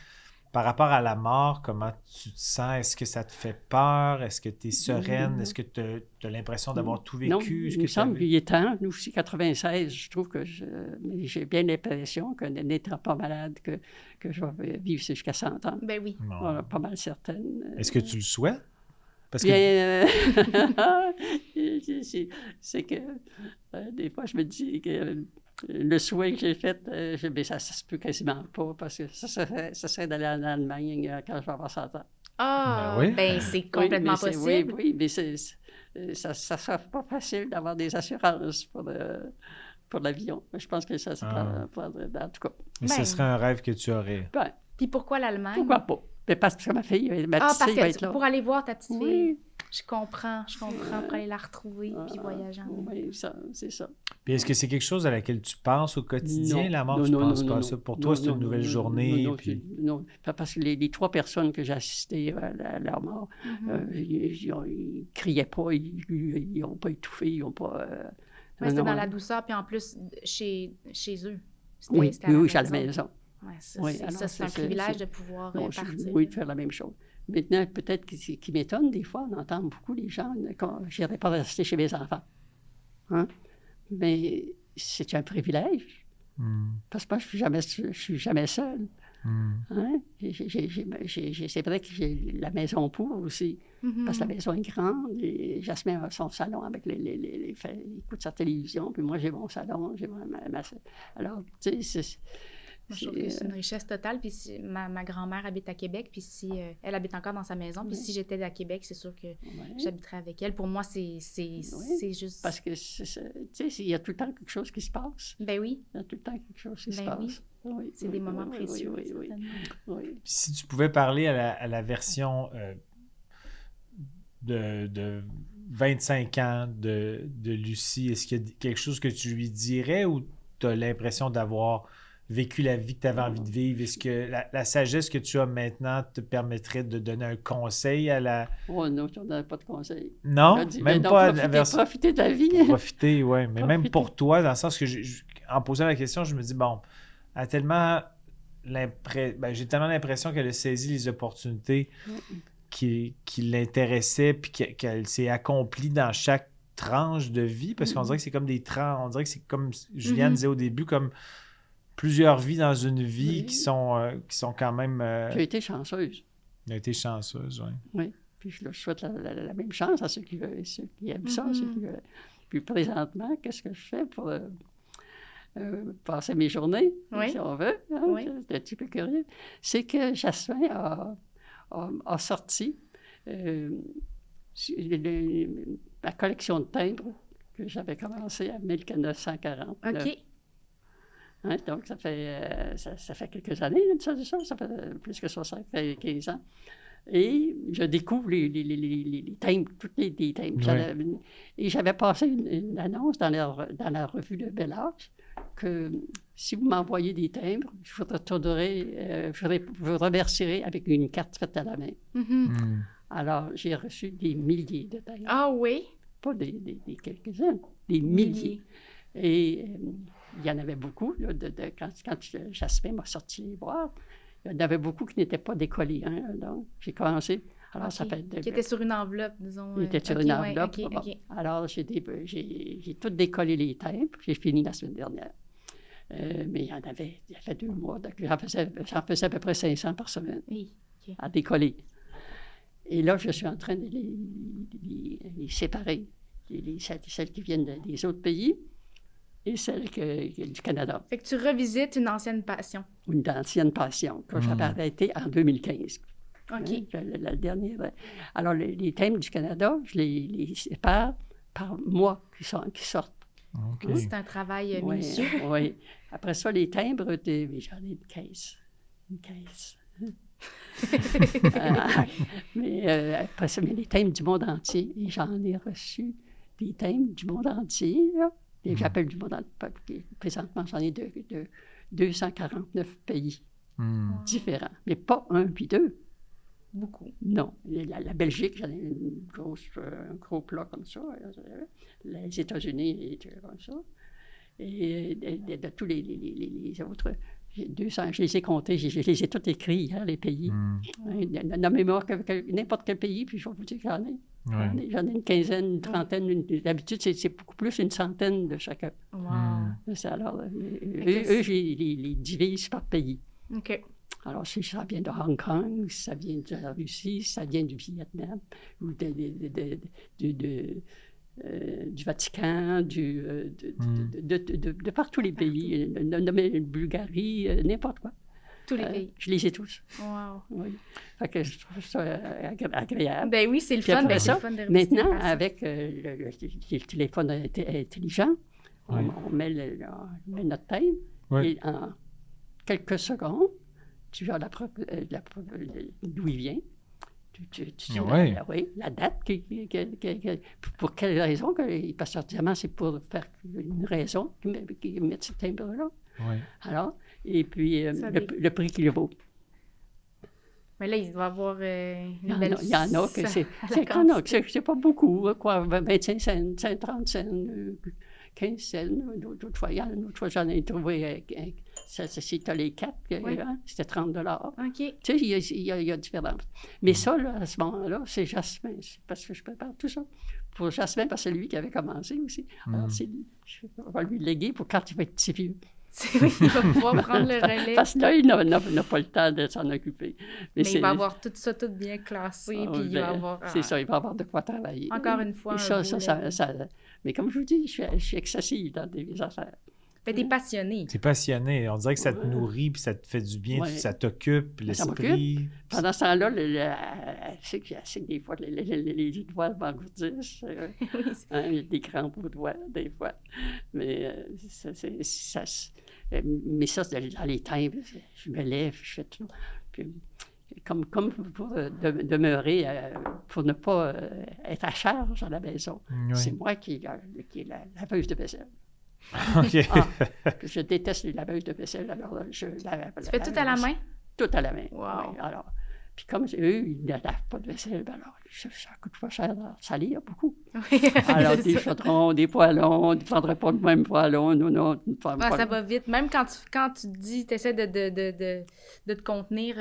Par rapport à la mort, comment tu te sens? Est-ce que ça te fait peur? Est-ce que tu es sereine? Est-ce que tu as l'impression d'avoir tout vécu? Non, il me semble qu'il est temps. Nous, aussi, 96, je trouve que j'ai bien l'impression que n'étant pas malade, que je vais vivre jusqu'à 100 ans. Ben oui. Voilà, pas mal certaine. Est-ce que tu le souhaites? Parce que... c'est que des fois, je me dis que... Le souhait que j'ai fait, ça se peut quasiment pas, parce que ça serait d'aller en Allemagne quand je vais avoir 100 ans. Ah, ben c'est complètement possible. Oui, mais ça ne sera pas facile d'avoir des assurances pour l'avion. Je pense que ça sera en tout cas. Mais ce serait un rêve que tu aurais. Puis pourquoi l'Allemagne? Pourquoi pas? Mais parce que ma fille, ma petite fille va être là. Pour aller voir ta petite fille. Je comprends, pour aller la retrouver puis voyager en Oui, c'est ça. Puis est-ce que c'est quelque chose à laquelle tu penses au quotidien, la mort? Tu ne penses pas à ça? Pour toi, c'est une nouvelle journée? Non, parce que les 3 personnes que j'ai assistées à leur mort, ils ne criaient pas, ils n'ont pas étouffé, ils n'ont pas... c'était dans la douceur, puis en plus, chez eux. Oui, à la maison. C'est un privilège de pouvoir partir. Oui, de faire la même chose. Maintenant, peut-être qui m'étonne, des fois, on entend beaucoup les gens je n'irais pas rester chez mes enfants. Hein? Mais c'est un privilège. Parce que moi, je suis jamais seule. Hein? C'est vrai que j'ai la maison pour aussi, parce que la maison est grande, et Jasmin a son salon avec il écoute sa télévision, puis moi, j'ai mon salon, j'ai alors, tu sais, moi, je trouve que c'est une richesse totale. Puis ma grand-mère habite à Québec, puis si elle habite encore dans sa maison, puis si j'étais à Québec, c'est sûr que j'habiterais avec elle. Pour moi, c'est juste... Parce que, tu sais, il y a tout le temps quelque chose qui se passe. Ben oui. Il y a tout le temps quelque chose qui se passe. Oui. C'est des moments précieux. Oui. Si tu pouvais parler à la version de 25 ans de Lucie, est-ce qu'il y a quelque chose que tu lui dirais ou tu as l'impression d'avoir vécu la vie que tu avais envie de vivre? Est-ce que la sagesse que tu as maintenant te permettrait de donner un conseil à la... Oh non, tu n'en donnes pas de conseil. Non, même pas... Profiter de la vie. Profiter, oui. Mais même pour toi, dans le sens que, en posant la question, je me dis, bon, j'ai tellement l'impression qu'elle a saisi les opportunités qui l'intéressaient, puis qu'elle s'est accomplie dans chaque tranche de vie, parce qu'on dirait que c'est comme des tranches, on dirait que c'est comme Juliane disait au début, comme plusieurs vies dans une vie qui sont quand même... Tu as été chanceuse. Elle a été chanceuse, oui. Oui, puis je souhaite la même chance à ceux qui aiment ça, ceux qui veulent. Puis présentement, qu'est-ce que je fais pour passer mes journées, si on veut? C'est un petit peu curieux. C'est que Jasmin a sorti ma collection de timbres que j'avais commencé en 1940. OK. Hein, donc, ça fait quelques années, ça fait plus que 15 ans. Et je découvre les timbres, tous les timbres. Ouais. Et j'avais passé une annonce dans la revue de Bel Âge que si vous m'envoyez des timbres, je vous remercierai avec une carte faite à la main. Mm-hmm. Alors, j'ai reçu des milliers de timbres. Ah oui? Pas des quelques-uns, des milliers. Et il y en avait beaucoup. Là, quand Jasmin m'a sorti les boîtes, il y en avait beaucoup qui n'étaient pas décollés. Hein, donc, j'ai commencé. Alors, ça fait qui était sur une enveloppe, disons. Il était sur une enveloppe. Ouais, okay. Alors, j'ai tout décollé les timbres. J'ai fini la semaine dernière. Mais il y a fait 2 mois. Donc, j'en faisais à peu près 500 par semaine à décoller. Et là, je suis en train de les séparer. Celles qui viennent des autres pays et celles du Canada. Fait que tu revisites une ancienne passion. Une ancienne passion que j'avais arrêtée en 2015. OK. Hein, la dernière. Alors, les timbres du Canada, je les sépare par mois qui sortent. Okay. C'est un travail minutieux. Oui. Après ça, les timbres, j'en ai une caisse. Mais après ça, les timbres du monde entier. Et j'en ai reçu des timbres du monde entier, là. J'appelle du monde entier. Présentement, j'en ai de 249 pays différents. Mais pas 1 puis 2. Beaucoup. Non. La Belgique, j'en ai un gros plat comme ça. Les États-Unis, comme ça. Et de tous les autres, 200, je les ai comptés, je les ai tous écrits, hein, les pays. Nommez-moi n'importe quel pays, puis je vais vous dire que j'en ai. Ouais. J'en ai une quinzaine, une trentaine. D'habitude, c'est beaucoup plus une centaine de chacun. Wow. Alors, eux, je les divise par pays. OK. Alors, si ça vient de Hong Kong, si ça vient de la Russie, si ça vient du Vietnam, ou du Vatican, de partout les pays, de Bulgarie, n'importe quoi. Tous les pays. Je les ai tous. Wow. Oui. Fait que je trouve ça agréable. Ben oui, c'est le fun. C'est le fun de maintenant, avec le téléphone intelligent, on met notre thème et en quelques secondes, tu as la preuve d'où il vient. La date, pour quelle raison, parce que évidemment, c'est pour faire une raison qu'ils mettent ce timbre-là. Oui. Alors, et puis le prix qu'il vaut. Mais là, il doit y avoir une belle... Il y en a que c'est pas beaucoup, quoi, 25 cents, 30 cents, 15 cents. D'autres fois, j'en ai trouvé... si tu as les 4, c'était 30 $. OK. Tu sais, il y a différence. Mais ça, là, à ce moment-là, c'est Jasmin. C'est parce que je prépare tout ça. Pour Jasmin, parce que c'est lui qui avait commencé aussi. Alors, je vais lui léguer pour quand il va être petit vieux. Il va pouvoir prendre le relais. Parce que là, il n'a pas le temps de s'en occuper. Mais il va avoir tout ça tout bien classé, puis il va avoir... C'est ça, il va avoir de quoi travailler. Encore une fois, mais comme je vous dis, je suis excessive dans des affaires. Mais t'es passionné. T'es passionné. On dirait que ça te nourrit, puis ça te fait du bien, puis ça t'occupe, l'esprit. Pendant ce temps-là, je sais que des fois, les doigts m'engourdissent. Des crampes aux doigts, des fois. Mais mais ça, dans les timbres, je me lève, je fais tout. Puis, comme pour demeurer, pour ne pas être à charge à la maison. Oui. C'est moi qui est la laveuse de vaisselle. OK. Je déteste les laveuses de vaisselle, alors je lave. Tu fais tout à la main? Tout à la main. Wow. Oui, alors, puis comme eux, ils ne lavent pas de vaisselle, alors ça coûte pas cher d'en salir beaucoup. Oui, alors, des chaudrons, des poêlons, tu ne prendrais pas le même poêlon. Non, ça va vite. Même quand tu dis, tu essaies de te contenir,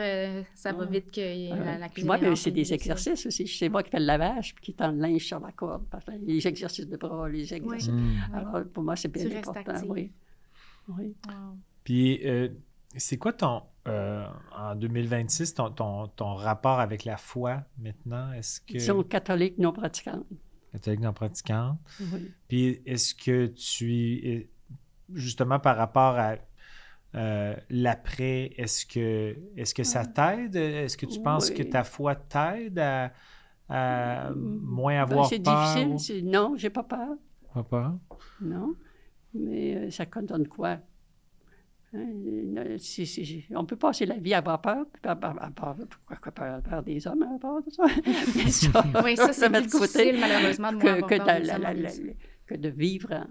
ça va vite que la cuisine. Moi, c'est des exercices aussi. C'est moi qui fais le lavage puis qui tend le linge sur la corde. Les exercices de bras, les exercices. Oui. Alors, pour moi, c'est bien important. Oui. Wow. Puis, c'est quoi en 2026, ton rapport avec la foi maintenant? Est-ce que... Ils sont catholiques non pratiquants. Catholiques non pratiquants. Oui. Puis est-ce que justement par rapport à l'après, est-ce que ça t'aide? Est-ce que tu penses que ta foi t'aide moins avoir c'est peur? difficile. Non, j'ai pas peur. Pas peur? Non. Mais ça donne quoi? Hein? On peut passer la vie à avoir peur, pourquoi peur des hommes, à part de ça? Oui, ça, c'est plus difficile, malheureusement, de moins avoir peur des hommes. Que de vivre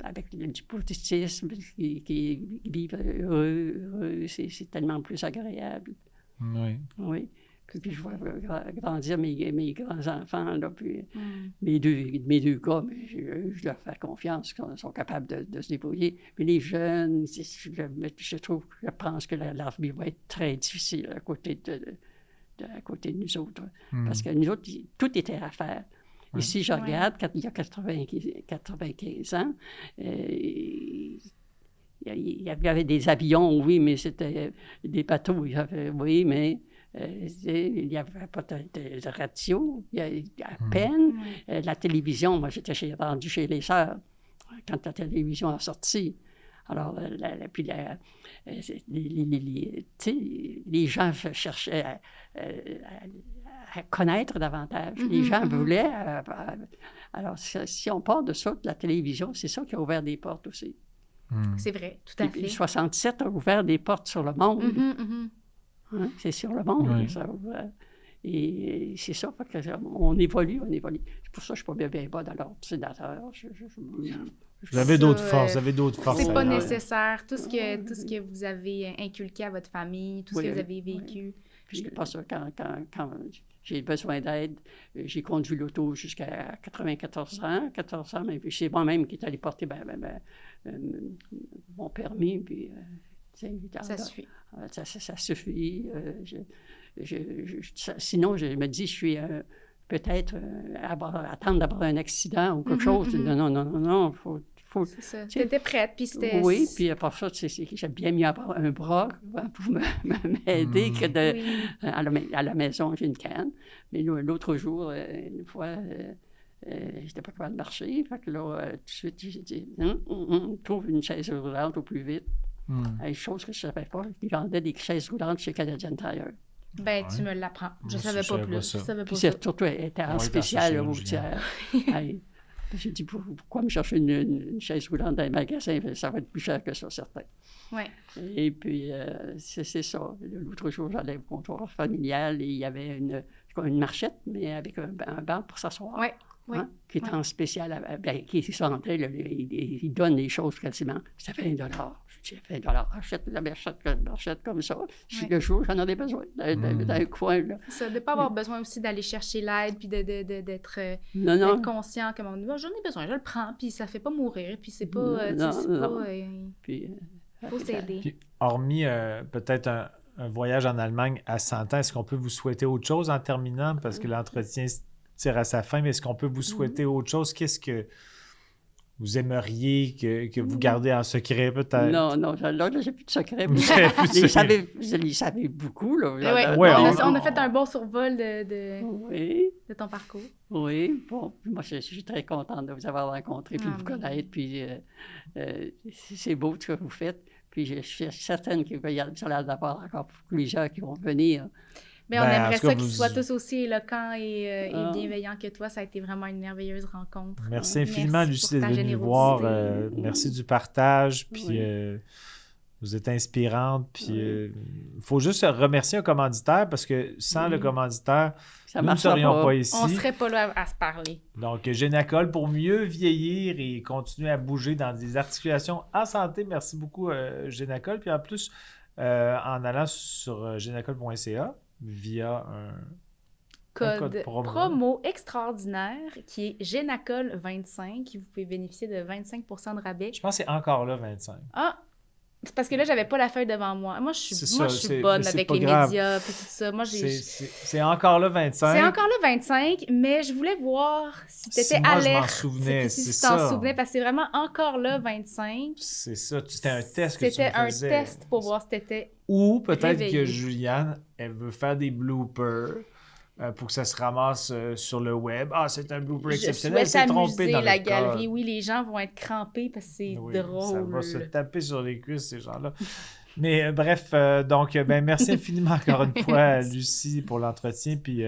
avec du positisme, qui vivent heureux, c'est tellement plus agréable. Oui. Oui. Puis je vois grandir mes grands-enfants, là, puis mes deux gars, mais je leur fais confiance qu'ils sont capables de se débrouiller. Mais les jeunes, je pense que leur vie va être très difficile à côté de nous autres. Parce que nous autres, tout était à faire. Et si je regarde, il y a 95 ans, il y avait des avions, oui, mais c'était des bateaux, oui, mais... il n'y avait pas de radio, à peine. La télévision, moi, j'étais rendu chez les sœurs quand la télévision a sorti. Alors, puis les gens cherchaient à connaître davantage. Les gens voulaient... alors, si on part de ça, de la télévision, c'est ça qui a ouvert des portes aussi. C'est vrai, tout à fait. Puis 67 a ouvert des portes sur le monde. Hein? C'est sur le monde. Oui. Ça, et c'est ça, on évolue. C'est pour ça que je ne suis pas bien bas dans l'ordinateur. Vous avez d'autres forces, C'est pas nécessaire. Tout ce que vous avez inculqué à votre famille, tout ce que vous avez vécu. Puis c'est pas ça, quand j'ai besoin d'aide, j'ai conduit l'auto jusqu'à 14 ans, mais c'est moi-même qui est allé porter mon permis, puis... ça suffit. Ça suffit. Sinon, je me dis, je suis peut-être attendre d'avoir un accident ou quelque chose. Non, faut c'est ça. Tu étais prête, puis c'était... Oui, puis à part ça, j'aime bien mieux avoir un bras pour m'aider que à la maison, j'ai une canne. Mais l'autre jour, une fois... j'étais pas capable de marcher. Fait que là, tout de suite, j'ai dit, trouve une chaise roulante au plus vite. Une chose que je ne savais pas, ils vendaient des chaises roulantes chez Canadian Tire. Ben, tu me l'apprends. Je ne savais pas plus. Puis surtout, elle était en spécial au tiers. J'ai dit, pourquoi me chercher une chaise roulante dans les magasins? Ça va être plus cher que ça, certain. Oui. Et puis, c'est ça. L'autre jour, j'allais au comptoir familial et il y avait une marchette, mais avec un banc pour s'asseoir. Oui. Qui est en spécial, qui sont en train, ils donnent des choses quasiment. C'était 20 $. Je dis, 20 $, achète la marchette comme ça. Le jour, j'en aurais besoin, dans un coin. Là. Ça, de ne pas avoir besoin aussi d'aller chercher l'aide, puis d'être conscient que j'en ai besoin, je le prends, puis ça ne fait pas mourir, puis c'est pas... Puis, faut s'aider. Puis, hormis peut-être un voyage en Allemagne à 100 ans, est-ce qu'on peut vous souhaiter autre chose en terminant? Parce que l'entretien tire à sa fin, mais est-ce qu'on peut vous souhaiter autre chose? Qu'est-ce que vous aimeriez que vous gardez en secret, peut-être? Non, là, j'ai plus de secret. Ils savaient beaucoup, là. On a fait un bon survol de ton parcours. Oui, bon, moi, je suis très contente de vous avoir rencontré, puis de vous connaître, puis c'est beau ce que vous faites, puis je suis certaine qu'il va y avoir encore beaucoup de gens qui vont venir. Mais on aimerait ça qu'ils soient tous aussi éloquents et bienveillants que toi. Ça a été vraiment une merveilleuse rencontre. Merci infiniment, Lucie, d'être venue nous voir. Merci du partage. Puis vous êtes inspirante. Puis il faut juste remercier un commanditaire parce que sans le commanditaire, nous ne serions pas ici. On ne serait pas là à se parler. Donc, Génacol, pour mieux vieillir et continuer à bouger dans des articulations en santé. Merci beaucoup, Génacol. Puis en plus, en allant sur génacol.ca, via un code promo extraordinaire qui est Génacol25. Vous pouvez bénéficier de 25% de rabais. Je pense que c'est encore là 25. Ah! C'est parce que là, j'avais pas la feuille devant moi. Moi, je suis bonne avec les médias et tout ça. Moi, c'est encore là 25. C'est encore là 25, mais je voulais voir si tu étais alerte. Moi, je m'en souvenais, si tu t'en souvenais, parce que c'est vraiment encore là 25. C'est ça. C'était un test que tu me faisais. C'était un test pour voir si tu étais Ou peut-être que Juliane, elle veut faire des bloopers pour que ça se ramasse sur le web. Ah, c'est un blooper exceptionnel. Elle s'est trompée dans la galerie. Oui, les gens vont être crampés parce que c'est drôle. Ça va se taper sur les cuisses, ces gens-là. Mais bref, donc, merci infiniment encore une fois, Lucie, pour l'entretien. Puis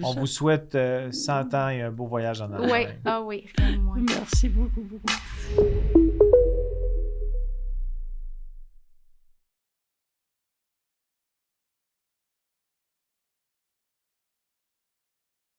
on vous souhaite 100 ans et un beau voyage en Allemagne. Oui, vraiment. Merci beaucoup.